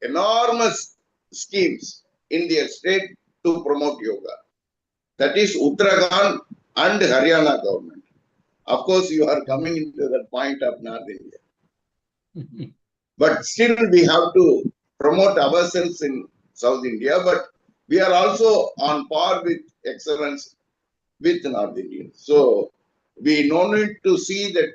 enormous schemes in their state to promote yoga. That is Uttarakhand and Haryana government. Of course, you are coming into the point of North India. But still we have to promote ourselves in South India, but we are also on par with excellence with North India. So we no need to see that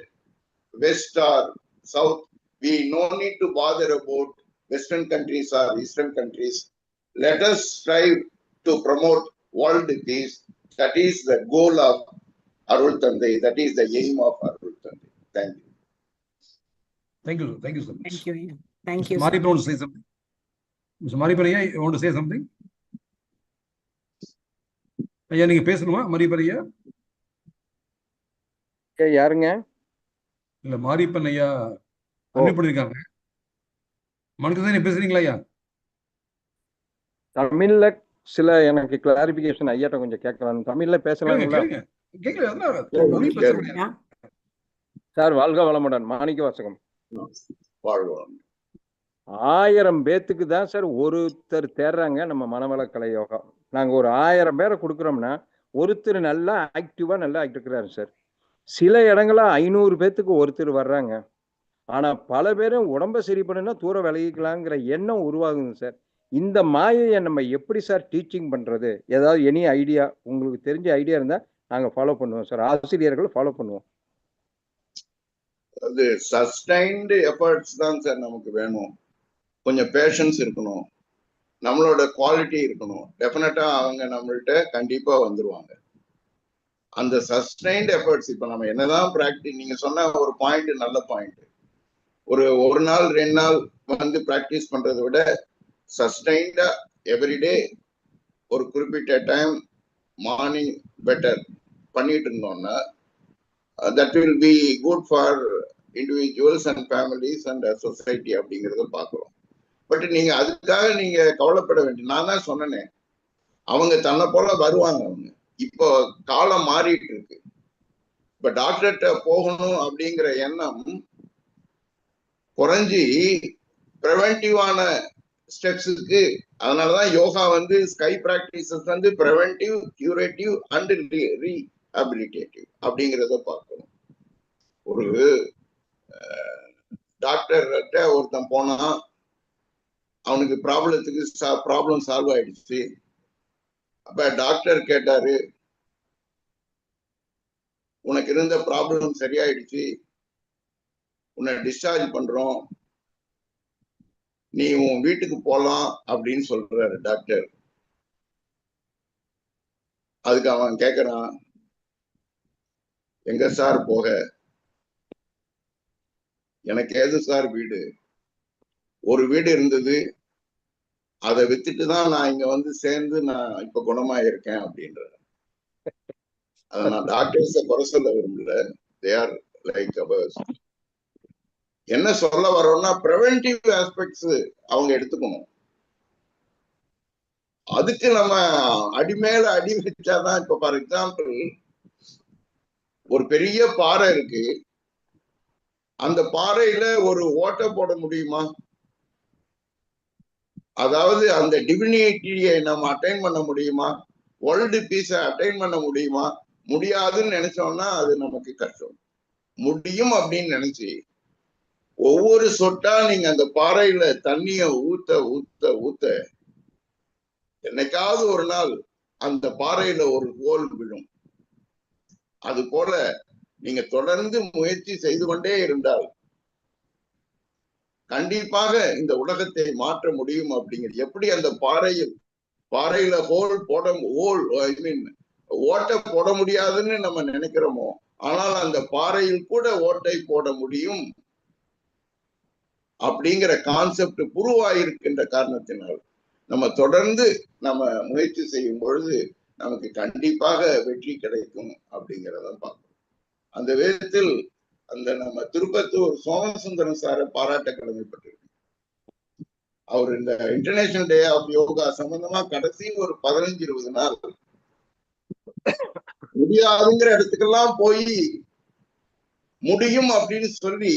West or South. We no need to bother about Western countries or Eastern countries. Let us strive to promote world peace. That is the goal of Arul Tandai. That is the aim of Arul Tandai. Thank you. Thank you. Thank you so much. Thank you. Thank you. Mr. Maripan wants to say something. Mr. Maripan, you want to say something? ஐயா நீங்க பேசணுமா மரிபரியா? யாருங்க? இல்ல மாரியப்பன் ஐயா unmute பண்ணிருக்காங்க. மனசுதான் பேசுறீங்களா ஐயா? தமிழ்ல சில எனக்கு கிளாரிபிகேஷன் ஐயாட்ட கொஞ்சம் கேட்கலாம். தமிழ்ல கேளுங்க பேசலாங்களா? கேளுங்க கேட்கல. கேளுங்க, மொழி பிரச்சனை கேளுங்க. கிடையாது. சார் வாழ்க வளமுடன். மாணிக்க வாசகம். வாழ்வோம். 1000 பேத்துக்கு தான் சார் ஒருத்தர் தேடுறாங்க நம்ம மனவளக்கலை யோகா. நாங்க ஒரு 1000 பேரை கொடுக்குறோம்னா ஒருத்தர் நல்லா ஆக்டிவா நல்லா இருக்கிறாரு சார். சில இடங்கள 500 பேத்துக்கு ஒருத்தர் வர்றாங்க. ஆனா பல பேரும் உடம்ப சரி பண்ணுனா தூர விலகிக்கலாங்கிற எண்ணம் உருவாகுங்க சார். இந்த மாயையை நம்ம எப்படி சார் டீச்சிங் பண்றது? ஏதாவது எனி ஐடியா உங்களுக்கு தெரிஞ்ச ஐடியா இருந்தா நாங்க ஃபாலோ பண்ணுவோம் சார். ஆசிரியர்கள் ஃபாலோ பண்ணுவோம். அது சஸ்டைன்டு எஃபர்ட்ஸ் தான் சார் நமக்கு வேணும். கொஞ்சம் பேஷன்ஸ் இருக்கணும், நம்மளோட குவாலிட்டி இருக்கணும். டெஃபினட்டா அவங்க நம்மள்ட்ட கண்டிப்பா வந்துருவாங்க. அந்த சஸ்டைன்டு எஃபர்ட்ஸ் இப்ப நம்ம என்னதான் பிராக்டிஸ், நீங்க சொன்ன ஒரு பாயிண்ட் நல்ல பாயிண்ட். ஒரு நாள் 2 நாள் வந்து பிராக்டிஸ் பண்றதை விட சஸ்டைன்டா எவ்ரிடே ஒரு குறிப்பிட்ட டைம் மார்னிங் பெட்டர் பண்ணிட்டு இருந்தோம்னா that will be good for individuals and families and society அப்படிங்கறத பாக்குறோம். பட் நீங்க அதுக்காக நீங்க கவலைப்பட வேண்டிய, நான் தான் சொன்னேனே, அவங்க தன்னை போல வருவாங்க. அவங்க இப்போ காலம் மாறிட்டு இருக்கு. இப்ப டாக்டர்கிட்ட போகணும் அப்படிங்கிற எண்ணம் குறைஞ்சி ப்ரிவென்டிவான ஸ்டெப்ஸுக்கு. அதனாலதான் யோகா வந்து ஸ்கை பிராக்டிசஸ் வந்து ப்ரிவென்டிவ், கியூரேட்டிவ் அண்ட் ரீஹாபிலிட்டேட்டிவ் அப்படிங்கிறத பார்க்கணும். ஒரு டாக்டர்கிட்ட ஒருத்தன் போனா அவனுக்கு ப்ராப்ளம் சால்வ் ஆயிடுச்சு. அப்ப டாக்டர் கேட்டாரு, உனக்கு இருந்த ப்ராப்ளம் சரியாயிடுச்சு, உன்னை டிஸ்சார்ஜ் பண்றோம், நீ உன் வீட்டுக்கு போலாம் அப்படின்னு சொல்றாரு டாக்டர். அதுக்கு அவன் கேக்குறான், எங்க சார் போக, எனக்கு ஏது சார் வீடு, ஒரு வீடு இருந்தது, அதை வித்துட்டு தான் நான் இங்க வந்து சேர்ந்து நான் இப்ப குணமா இருக்கேன் அப்படின்ற. அதை நான் டாக்டர்ஸ குறை சொல்ல விரும்பல. They are like hours. என்ன சொல்ல வரோம்னா ப்ரிவென்டிவ் ஆஸ்பெக்ட்ஸ் அவங்க எடுத்துக்கணும். அதுக்கு நம்ம அடிமேல அடி வச்சாதான். இப்ப ஃபார் எக்ஸாம்பிள் ஒரு பெரிய பாறை இருக்கு, அந்த பாறையில ஒரு ஓட்டை போட முடியுமா? அதாவது அந்த டிவினிட்டியை நம்ம அட்டைன் பண்ண முடியுமா? வேர்ல்டு பீஸை அட்டைன் பண்ண முடியுமா? முடியாதுன்னு நினைச்சோம்னா அது நமக்கு கஷ்டம். முடியும் அப்படின்னு நினைச்சு ஒவ்வொரு சொட்டா நீங்க அந்த பாறையில தண்ணிய ஊத்த ஊத்த ஊத்த என்னைக்காவது ஒரு நாள் அந்த பாறையில ஒரு கோல் விழும். அது போல நீங்க தொடர்ந்து முயற்சி செய்து கொண்டே இருந்தால் கண்டிப்பாக இந்த உலகத்தை மாற்ற முடியும். அப்படிங்கிறது எப்படி அந்த பாறையில ஓட்டை போட முடியாதுன்னு நம்ம நினைக்கிறோமோ, ஆனால் அந்த பாறையில் கூட ஓட்டை போட முடியும் அப்படிங்கிற கான்செப்ட் உருவாயிருக்கின்ற காரணத்தினால் நம்ம தொடர்ந்து நம்ம முயற்சி செய்யும் பொழுது நமக்கு கண்டிப்பாக வெற்றி கிடைக்கும் அப்படிங்கிறத பார்க்கணும். அந்த விதத்தில் அந்த நம்ம திருப்பத்தூர் சோமசுந்தரம் சாரை பாராட்ட கடமைப்பட்டிருக்கு. அவர் இந்த இன்டர்நேஷனல் டே ஆஃப் யோகா சம்பந்தமா கடைசி ஒரு 15-20 நாள் முடியாதுங்கிற இடத்துக்கெல்லாம் போய் முடியும் அப்படின்னு சொல்லி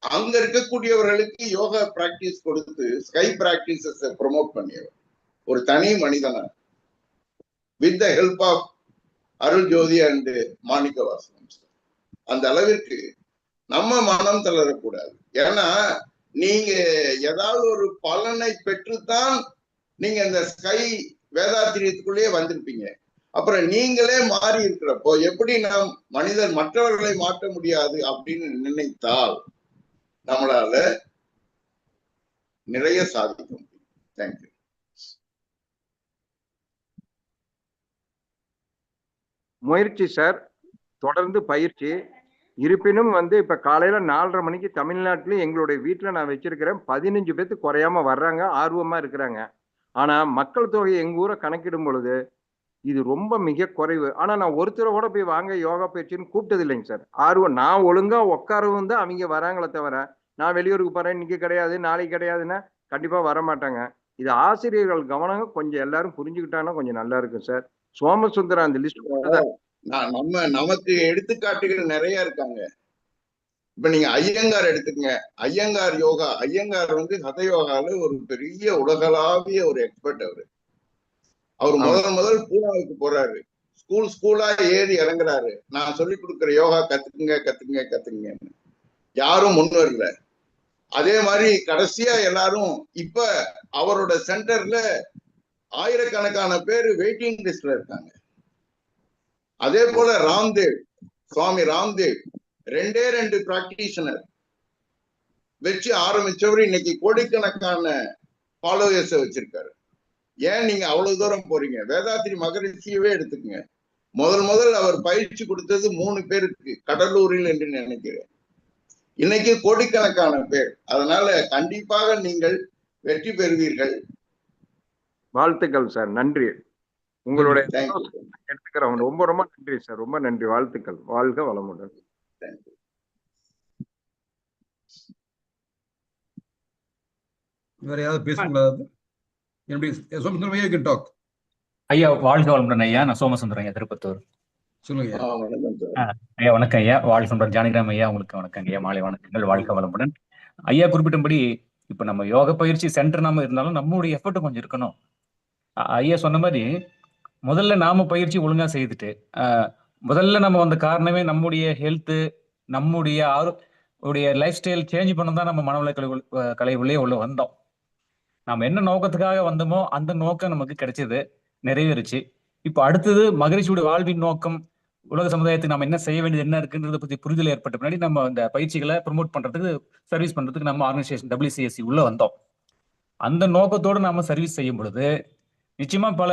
அங்க இருக்கக்கூடியவர்களுக்கு யோகா பிராக்டிஸ் கொடுத்து ஸ்கை பிராக்டிசஸ் ப்ரொமோட் பண்ணியவர் ஒரு தனி மனிதனா, with the help of Arul Jothi and Manikkavasagam. அந்த அளவிற்கு நம்ம மனம் தளரக்கூடாது. ஏன்னா நீங்க ஏதாவது ஒரு பலனை பெற்றுத்தான் நீங்க இந்த ஸ்கை வேதாத்திரியத்துக்குள்ளேயே வந்திருப்பீங்க. அப்புறம் நீங்களே மாறி இருக்கிறப்போ எப்படி நாம் மனிதர் மற்றவர்களை மாற்ற முடியாது அப்படின்னு நினைத்தால் நம்மளால நிறைய சாதிக்க முடியும். தேங்க்யூ. முயற்சி சார், தொடர்ந்து பயிற்சி. இருப்பினும் இப்ப காலையில 4:30 மணிக்கு தமிழ்நாட்டிலும் எங்களுடைய வீட்டுல நான் வச்சிருக்கிறேன் 15 பேத்துக்கு குறையாம வர்றாங்க, ஆர்வமா இருக்கிறாங்க. ஆனா மக்கள் தொகை எங்க ஊரை கணக்கிடும் பொழுது இது ரொம்ப மிக குறைவு. ஆனா நான் ஒருத்தரை கூட போய் வாங்க யோகா பயிற்சின்னு கூப்பிட்டது இல்லைங்க சார். ஆர்வம் நான் ஒழுங்கா உட்காரவும் தான் அவங்க வராங்களே தவிர, நான் வெளியூருக்கு போறேன் இன்னைக்கு கிடையாது நாளைக்கு கிடையாதுன்னா கண்டிப்பா வர மாட்டாங்க. இது ஆசிரியர்கள் கவனம் கொஞ்சம் எல்லாரும் புரிஞ்சுக்கிட்டாங்கன்னா கொஞ்சம் நல்லா இருக்கும் சார். சோமசுந்தரம் அந்த லிஸ்ட் போட்டுதான். நமக்கு எடுத்துக்காட்டுகள் நிறைய இருக்காங்க. இப்ப நீங்க ஐயங்கார் எடுத்துக்கங்க. ஐயங்கார் யோகா, ஐயங்கார் ஹத யோகால ஒரு பெரிய உலகளாவிய ஒரு எக்ஸ்பர்ட். அவர் முதல் பூனாவுக்கு போறாரு. ஸ்கூலா ஏறி இறங்குறாரு. நான் சொல்லி கொடுக்குற யோகா கத்துக்குங்க. யாரும் முன் வரல. அதே மாதிரி கடைசியா எல்லாரும் இப்ப அவரோட சென்டர்ல ஆயிரக்கணக்கான பேர் வெயிட்டிங் லிஸ்ட்ல இருக்காங்க. அதே போல ராம்தேவ், சுவாமி ராம்தேவ் 2 பிராக்டிஷனர் வச்சு ஆரம்பிச்சவர் இன்னைக்கு கோடிக்கணக்கான ஃபாலோவர்ஸ் வச்சிருக்காரு. ஏன் நீங்க அவ்வளவு தூரம் போறீங்க? வேதாத்திரி மகரிஷியவே எடுத்துக்கங்க. முதல் அவர் பயிற்சி கொடுத்தது 3 பேருக்கு கடலூரில் என்று நினைக்கிறேன். இன்னைக்கு கோடிக்கணக்கான பேர். அதனால கண்டிப்பாக நீங்கள் வெற்றி பெறுவீர்கள். வாழ்த்துக்கள் சார். நன்றி. உங்களுடைய எடுத்துக்கிறோம். ரொம்ப ரொம்ப நன்றி சார். ரொம்ப நன்றி. வாழ்த்துக்கள். வாழ்க வளமுடன். வேற யாராவது பேசக்கூடாது? ஐயா வாழ்க வளமுடன் ஐயா. நான் சோமசுந்தரம் ஐயா, திருப்பத்தூர். சொல்லுங்க. ஐயா வணக்கம் ஐயா. வாழ்க வளமுடன். ஜானகிராம் ஐயா உங்களுக்கு வணக்கம் ஐயா. மாலை வணக்கங்கள். வாழ்க வளமுடன். ஐயா குறிப்பிட்டபடி இப்ப நம்ம யோக பயிற்சி சென்டர் நாம இருந்தாலும் நம்மளுடைய எஃபர்ட் கொஞ்சம் இருக்கணும். ஐயா சொன்ன மாதிரி முதல்ல நாம பயிற்சி ஒழுங்கா செய்துட்டு முதல்ல நம்ம வந்த காரணமே நம்முடைய ஹெல்த், நம்முடைய லைஃப் ஸ்டைல் சேஞ்ச் பண்ண தான் நம்ம மனவள கலை உள்ளே உள்ள வந்தோம். நாம என்ன நோக்கத்துக்காக வந்தோமோ அந்த நோக்கம் நமக்கு கிடைச்சது, நிறைவேறுச்சு. இப்போ அடுத்தது மகரிஷியுடைய வாழ்வின் நோக்கம், உலக சமுதாயத்துக்கு நம்ம என்ன செய்ய வேண்டியது என்ன இருக்குன்றத பத்தி புரிதல் ஏற்பட்ட பின்னாடி நம்ம இந்த பயிற்சிகளை ப்ரமோட் பண்றதுக்கு, சர்வீஸ் பண்றதுக்கு நம்ம ஆர்கனைசேஷன் WCSC உள்ள வந்தோம். அந்த நோக்கத்தோடு நாம சர்வீஸ் செய்யும் பொழுது நிச்சயமா பல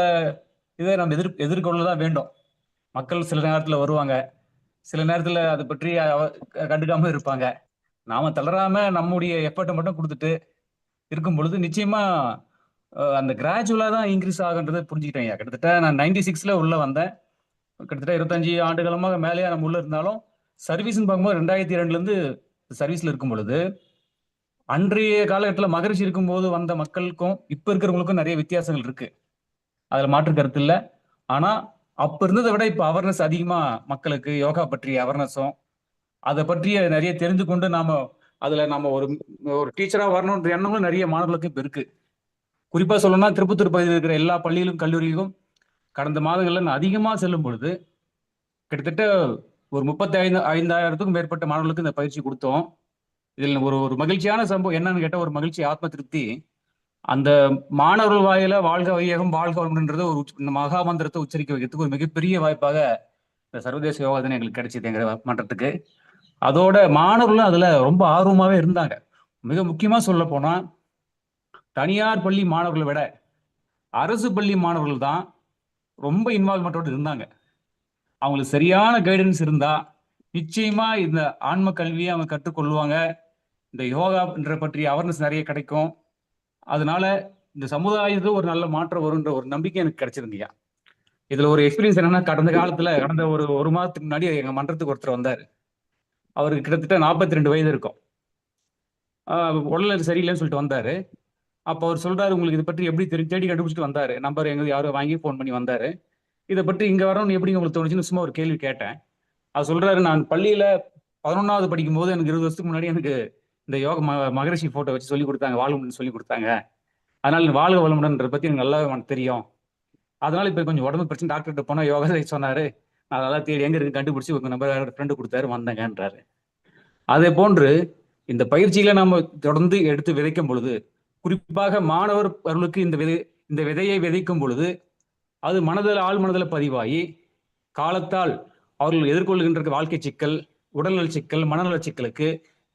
இதை நம்ம எதிர்கொள்ளதான் வேண்டும். மக்கள் சில நேரத்துல வருவாங்க, சில நேரத்துல அதை பற்றி கண்டுக்காம இருப்பாங்க. நாம தளராம நம்முடைய எஃபர்ட்டை மட்டும் கொடுத்துட்டு இருக்கும் பொழுது நிச்சயமா அந்த கிராஜுவலா தான் இன்க்ரீஸ் ஆகுன்றதை புரிஞ்சுக்கிட்டேன். கிட்டத்தட்ட நான் 96ல உள்ள வந்தேன். கிட்டத்தட்ட 25 ஆண்டு காலமாக மேலேயே நம்ம உள்ள இருந்தாலும் சர்வீஸ்ன்னு பார்க்கும்போது 2002ல இருந்து சர்வீஸ்ல இருக்கும் பொழுது அன்றைய காலகட்டத்தில் மகரிஷி இருக்கும்போது வந்த மக்களுக்கும் இப்ப இருக்கிறவங்களுக்கும் நிறைய வித்தியாசங்கள் இருக்கு. அதுல மாற்று கருத்து இல்லை. ஆனா அப்ப இருந்ததை விட இப்ப அவேர்னஸ் அதிகமா, மக்களுக்கு யோகா பற்றிய அவேர்னஸும் அதை பற்றிய நிறைய தெரிந்து கொண்டு அதுல நம்ம ஒரு டீச்சரா வரணுன்ற எண்ணங்களும் நிறைய மாணவர்களுக்கு இப்ப இருக்கு. குறிப்பா சொல்லணும்னா திருப்பத்தூர் பகுதியில் இருக்கிற எல்லா பள்ளியிலும் கல்லூரிகளும் கடந்த மாதங்கள்ல நான் அதிகமா செல்லும் பொழுது கிட்டத்தட்ட ஒரு 35,000க்கும் மேற்பட்ட மாணவர்களுக்கு இந்த பயிற்சி கொடுத்தோம். இதில் ஒரு மகிழ்ச்சியான சம்பவம் என்னன்னு கேட்ட, ஒரு மகிழ்ச்சி, ஆத்ம திருப்தி. அந்த மாணவர்கள் வாயில வாழ்க வையகம் வாழ்க வளமுன்றத இந்த மகாமந்திரத்தை உச்சரிக்க வைக்கிறதுக்கு ஒரு மிகப்பெரிய வாய்ப்பாக இந்த சர்வதேச யோகா தினம் எங்களுக்கு கிடைச்சது எங்க மன்றத்துக்கு. அதோட மாணவர்களும் அதுல ரொம்ப ஆர்வமாவே இருந்தாங்க. மிக முக்கியமா சொல்ல போனா தனியார் பள்ளி மாணவர்களை விட அரசு பள்ளி மாணவர்கள் தான் ரொம்ப இன்வால்மெண்டோடு இருந்தாங்க. அவங்களுக்கு சரியான கைடன்ஸ் இருந்தா நிச்சயமா இந்த ஆன்ம கல்வியை அவங்க கற்றுக்கொள்வாங்க. இந்த யோகான்ற பற்றிய அவேர்னஸ் நிறைய கிடைக்கும். அதனால இந்த சமுதாயத்துக்கு ஒரு நல்ல மாற்றம் வரும்ன்ற ஒரு நம்பிக்கை எனக்கு கிடைச்சிருந்தீங்க. இதுல ஒரு எக்ஸ்பீரியன்ஸ் என்னன்னா, கடந்த ஒரு மாதத்துக்கு முன்னாடி எங்க மன்றத்துக்கு ஒருத்தர் வந்தாரு. அவருக்கு கிட்டத்தட்ட 42 வயது இருக்கும். உடல்நிலை சரியில்லைன்னு சொல்லிட்டு வந்தாரு. அப்போ அவர் சொல்றாரு, உங்களுக்கு இதை பற்றி எப்படி தேடி கண்டுபிடிச்சிட்டு வந்தாரு. நம்பர் எங்க யாரோ வாங்கி ஃபோன் பண்ணி வந்தாரு. இதை பற்றி இங்க வரணும்னு எப்படி உங்களுக்கு தோணுச்சுன்னு சும்மா ஒரு கேள்வி கேட்டேன். அவர் சொல்றாரு, நான் பள்ளியில 11வது படிக்கும் போது எனக்கு 20 வருஷத்துக்கு முன்னாடி எனக்கு இந்த யோக மகரிஷி போட்டோ வச்சு சொல்லி கொடுத்தாங்க, வாழ்வுன்னு சொல்லி கொடுத்தாங்க. அதனால வாழ்க வளமுடன்ற பத்தி எனக்கு நல்லாவே தெரியும். அதனால இப்ப கொஞ்சம் உடம்பு பிரச்சனை, டாக்டர்கிட்ட போனா யோகா சொன்னாரு. நான் அதெல்லாம் தேடி எங்க இருக்கு கண்டுபிடிச்சு உங்க நம்பர் ஃப்ரெண்டு கொடுத்தாரு, வந்தேங்கன்றாரு. அதே போன்று இந்த பயிற்சியில நம்ம தொடர்ந்து எடுத்து விதைக்கும் பொழுது, குறிப்பாக மாணவர் அவர்களுக்கு இந்த விதையை விதைக்கும் பொழுது அது ஆழ் மனதில் பதிவாகி காலத்தால் அவர்கள் எதிர்கொள்கின்ற வாழ்க்கை சிக்கல், உடல்நல சிக்கல், மனநல சிக்கலுக்கு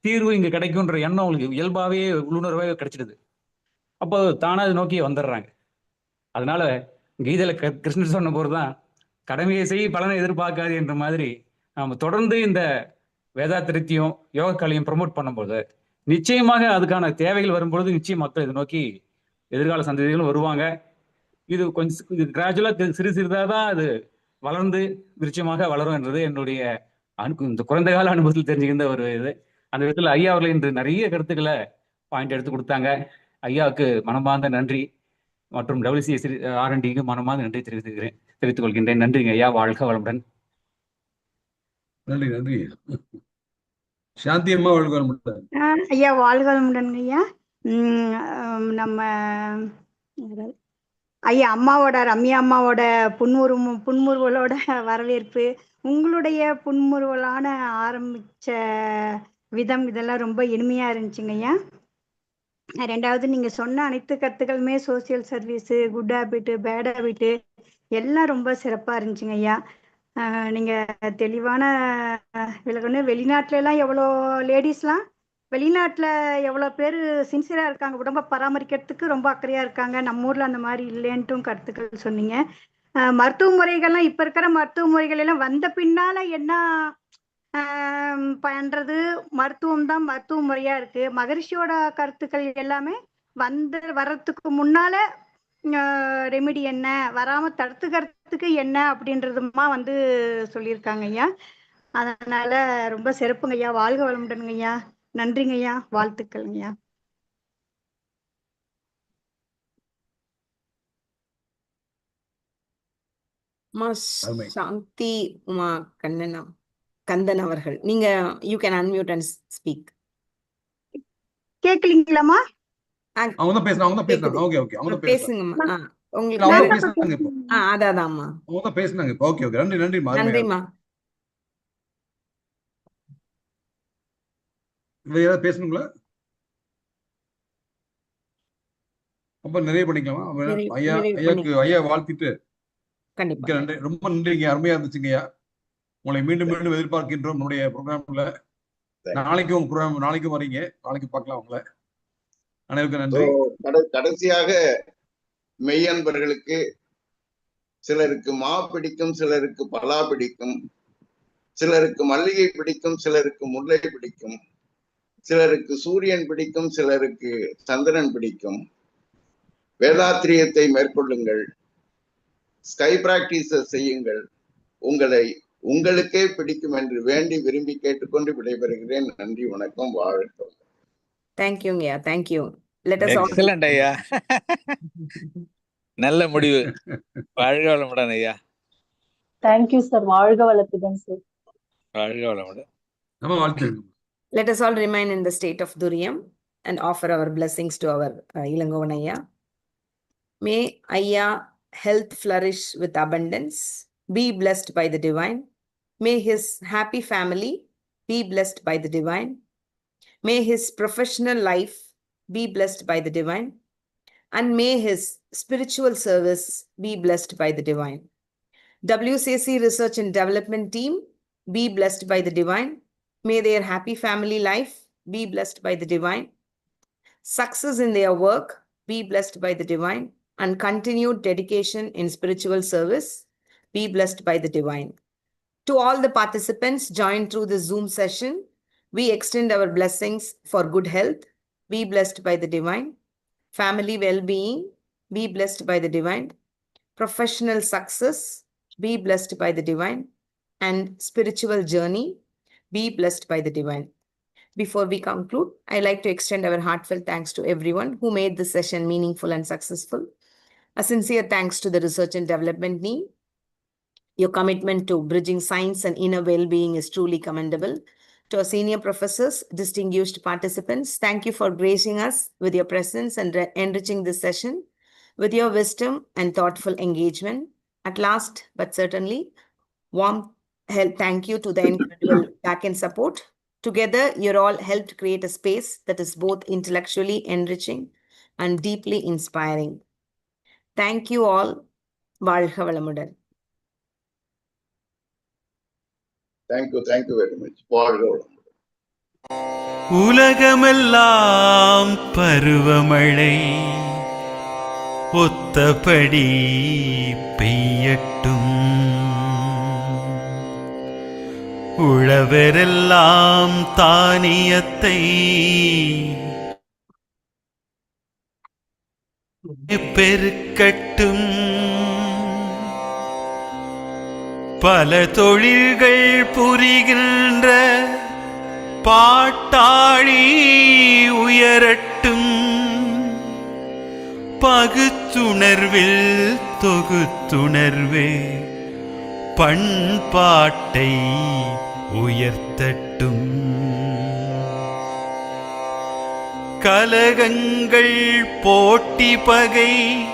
தீர்வு இங்க கிடைக்கும்ன்ற எண்ணம் அவங்களுக்கு இயல்பாவே உள்ளுணர்வாக கிடைச்சிடுது. அப்போ தானா அதை நோக்கி வந்துடுறாங்க. அதனால கீதையில கிருஷ்ணர் சொன்ன போதுதான் கடமையை செய் பலனை எதிர்பார்க்காது என்ற மாதிரி நம்ம தொடர்ந்து இந்த வேதாத்திரத்தையும் யோக கலையும் ப்ரமோட் பண்ணும்போது நிச்சயமாக அதுக்கான தேவைகள் வரும்பொழுது நிச்சயம் மக்கள் இதை நோக்கி எதிர்கால சந்ததிகளும் வருவாங்க. இது கொஞ்சம் கிராஜுவலா சிறு சிறிதாக தான் அது வளர்ந்து விருட்சமாக வளரும் என்றது என்னுடைய இந்த குறைந்த கால அனுபவத்தில் தெரிஞ்சுக்கின்ற ஒரு இது. அந்த விதத்தில் ஐயா அவர்கள் இன்று நிறைய கருத்துக்களை பாயிண்ட் எடுத்து கொடுத்தாங்க. ஐயாவுக்கு மனமார்ந்த நன்றி மற்றும் WCSC R&Dக்கு மனமார்ந்த நன்றி தெரிவித்துக் கொள்கின்றேன். நன்றிங்க ஐயா, வாழ்க வளமுடன். நன்றி நன்றி. சாந்தி அம்மா வாழ்க வளமுடன். ஐயா வாழ்க வளமுடன் ஐயா. நம்ம ஐயா அம்மாவோட ரம்யா அம்மாவோட புன்முறுவலோட வரவேற்பு, உங்களுடைய புன்முறுவலான ஆரம்பிச்ச விதம் இதெல்லாம் ரொம்ப இனிமையா இருந்துச்சுங்க ஐயா. ரெண்டாவது நீங்க சொன்ன அனைத்து கருத்துக்களுமே social service, good habit, bad habit எல்லாம் ரொம்ப சிறப்பா இருந்துச்சுங்க ஐயா. நீங்க தெளிவான விலகணும். வெளிநாட்டுல எல்லாம் எவ்வளோ லேடிஸ்லாம் வெளிநாட்டுல எவ்வளோ பேர் சின்சியரா இருக்காங்க, உடம்ப பராமரிக்கிறதுக்கு ரொம்ப அக்கறையா இருக்காங்க. நம்ம ஊர்ல அந்த மாதிரி இல்லைன்ட்டும் கருத்துக்கள் சொன்னீங்க. மருத்துவ முறைகள்லாம் இப்ப இருக்கிற மருத்துவ முறைகள் எல்லாம் வந்த பின்னால என்ன பண்றது, மருத்துவம் தான் மருத்துவ முறையா இருக்கு. மகரிஷியோட கருத்துக்கள் எல்லாமே வர்றதுக்கு முன்னால ரெமிடி என்ன, வராம தடுத்துக்கிறதுக்கு என்ன அப்படின்றதுமா சொல்லியிருக்காங்க ஐயா. அதனால ரொம்ப சிறப்புங்க ஐயா. வாழ்க வளமுடனுங்க ஐயா. நன்றிங்க ஐயா, வாழ்த்துக்கள் ஐயா. சாந்தி உமா கந்தன் அவர்கள், நீங்க you can unmute and speak. கேக்கலீங்களாமா? அவங்க தான் பேசுறாங்க. ஓகே ஓகே, அவங்க தான் பேசுங்கம்மா. உங்களுக்கு அவங்க பேசுறாங்க இப்போ. அதாதாம்மா, அவங்க தான் பேசுனாங்க இப்போ. ஓகே ஓகே, நன்றி நன்றி. நன்றிம்மா. வேற ஏதாவது பேசணுங்களா? ரொம்ப நிறைய பண்ணிக்கலாமா? ஐயா வாழ்த்திட்டு கண்டிப்பா நன்றி, ரொம்ப நன்றிங்க. அருமையா இருந்துச்சுங்கய்யா. உங்களை மீண்டும் மீண்டும் எதிர்பார்க்கின்றோம் நம்முடைய ப்ரோக்ராம்ல. நாளைக்கு உங்க ப்ரோக்ராம், நாளைக்கும் வரீங்க, நாளைக்கு பார்க்கலாம் உங்களை. அனைவருக்கும் நன்றி. கடைசியாக மெய்யன்பர்களுக்கு, சிலருக்கு மா பிடிக்கும், சிலருக்கு பலா பிடிக்கும், சிலருக்கு மல்லிகை பிடிக்கும், சிலருக்கு முல்லை பிடிக்கும், சிலருக்கு சூரியன் பிடிக்கும், சிலருக்கு சந்திரன் பிடிக்கும். வேதாத்திரியத்தை மேற்கொள்ளுங்கள், ஸ்கை பிராக்டிஸ் செய்யுங்கள், உங்களுக்கே பிடிக்கும் என்று வேண்டி விரும்பி கேட்டுக்கொண்டு விடைபெறுகிறேன். நன்றி, வணக்கம், வாழ்க. தேங்க்யூங்கய்யா, தேங்க்யூ. எக்ஸலண்ட் ஐயா, நல்ல முடிவு. வாழ்க வளமுடன் ஐயா. Thank you sir. வாழ்க வளத்துடன் சார். வாழ்க வளமுடன். நம்ம வாழ்த்துங்க. Let us all remain in the state of Duriyam and offer our blessings to our Ilangovan Ayya. May Ayya health flourish with abundance, be blessed by the divine. May his happy family be blessed by the divine. May his professional life be blessed by the divine. And may his spiritual service be blessed by the divine. WCSC Research and Development Team be blessed by the divine. May their happy family life be blessed by the divine. Success in their work be blessed by the divine. And continued dedication in spiritual service be blessed by the divine. To all the participants joined through the Zoom session, we extend our blessings for good health, be blessed by the divine. Family well-being, be blessed by the divine. Professional success, be blessed by the divine. And spiritual journey, be blessed by the divine. Before we conclude, I'd like to extend our heartfelt thanks to everyone who made this session meaningful and successful. A sincere thanks to the Research and Development team. Your commitment to bridging science and inner well-being is truly commendable. To our senior professors, distinguished participants, thank you for gracing us with your presence and enriching this session with your wisdom and thoughtful engagement. At last, but certainly, warm thank you to the incredible back-end support. Together, you all helped create a space that is both intellectually enriching and deeply inspiring. Thank you all. வாழ்க வளமுடன். Thank you very much. வாழ்க வளமுடன். உலகமெல்லாம் பருவமழை ஒத்தபடி பெய்யட்டும், உழவரெல்லாம் தானியத்தை பெருக்கட்டும். உயரட்டும். பல தொழில்கள் புரிகின்ற பாட்டாளி உயரட்டும். பகுத்துணர்வில் தொகுத்துணர்வே பண்பாட்டை உயர்த்தட்டும். கலகங்கள் போட்டி பகை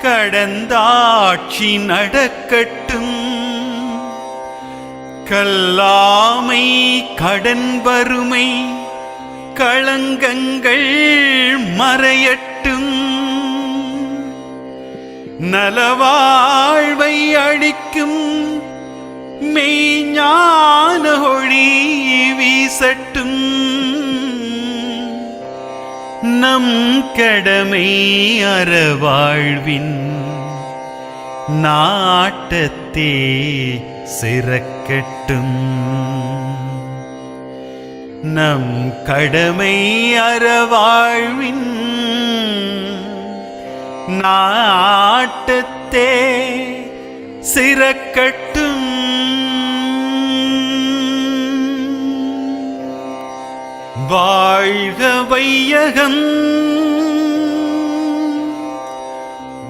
கடந்தாட்சி நடக்கட்டும். கல்லாமை கடன் வறுமை களங்கங்கள் மறையட்டும். நலவாழ்வை அளிக்கும் மெய்ஞான ஒளி வீசட்டும். நம் கடமை அறவாழ்வின் நாட்டத்தே சிறக்கட்டும். நம் கடமை அறவாழ்வின் நாட்டத்தே சிறக்கட்டும். வாழ்க வையகம்,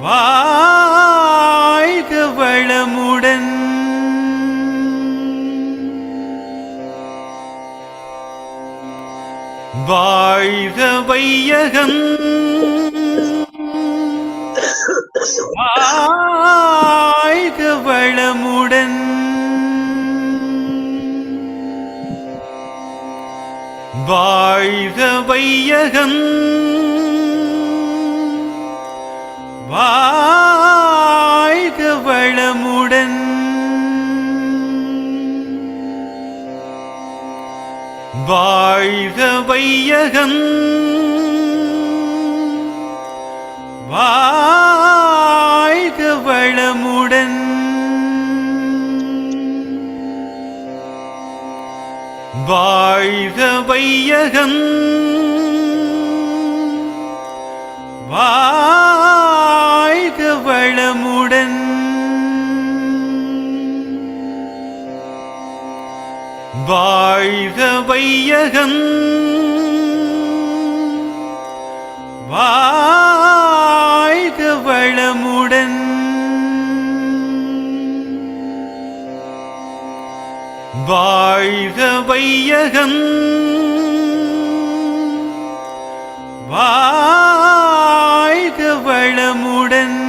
வாழ்க வளமுடன். வாழ்க வையகம், வாழ்க வளமுடன். வாழ்க வையகம், வாழ்க வளமுடன். வாழ்க வையகம், வாழ்க வளமுடன். வாழ்க வையகம், வாழ்க வளமுடன். வாழ்க வையகம், வாழ்க வளமுடன். வாழ்க வையகம், வாழ்க வளமுடன்.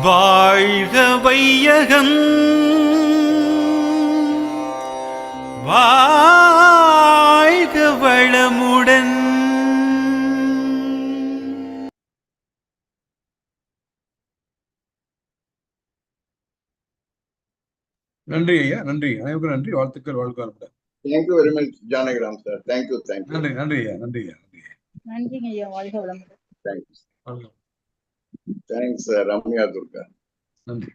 வாழ்க வையகம், வாழ்க வளமுடன். நன்றி ஐயா, நன்றி. அனைவருக்கும் நன்றி. வாழ்த்துக்கள். வாழ்க வளமுடன். Thank you very much, Janagram sir. Thank you, thank you. நன்றி, நன்றி ஐயா, நன்றி ஐயா, நன்றி. நன்றிங்க ஐயா, வாழ்க வளமுடன். Thanks. வாழ்க. Thanks, Ramya Durga. நன்றி.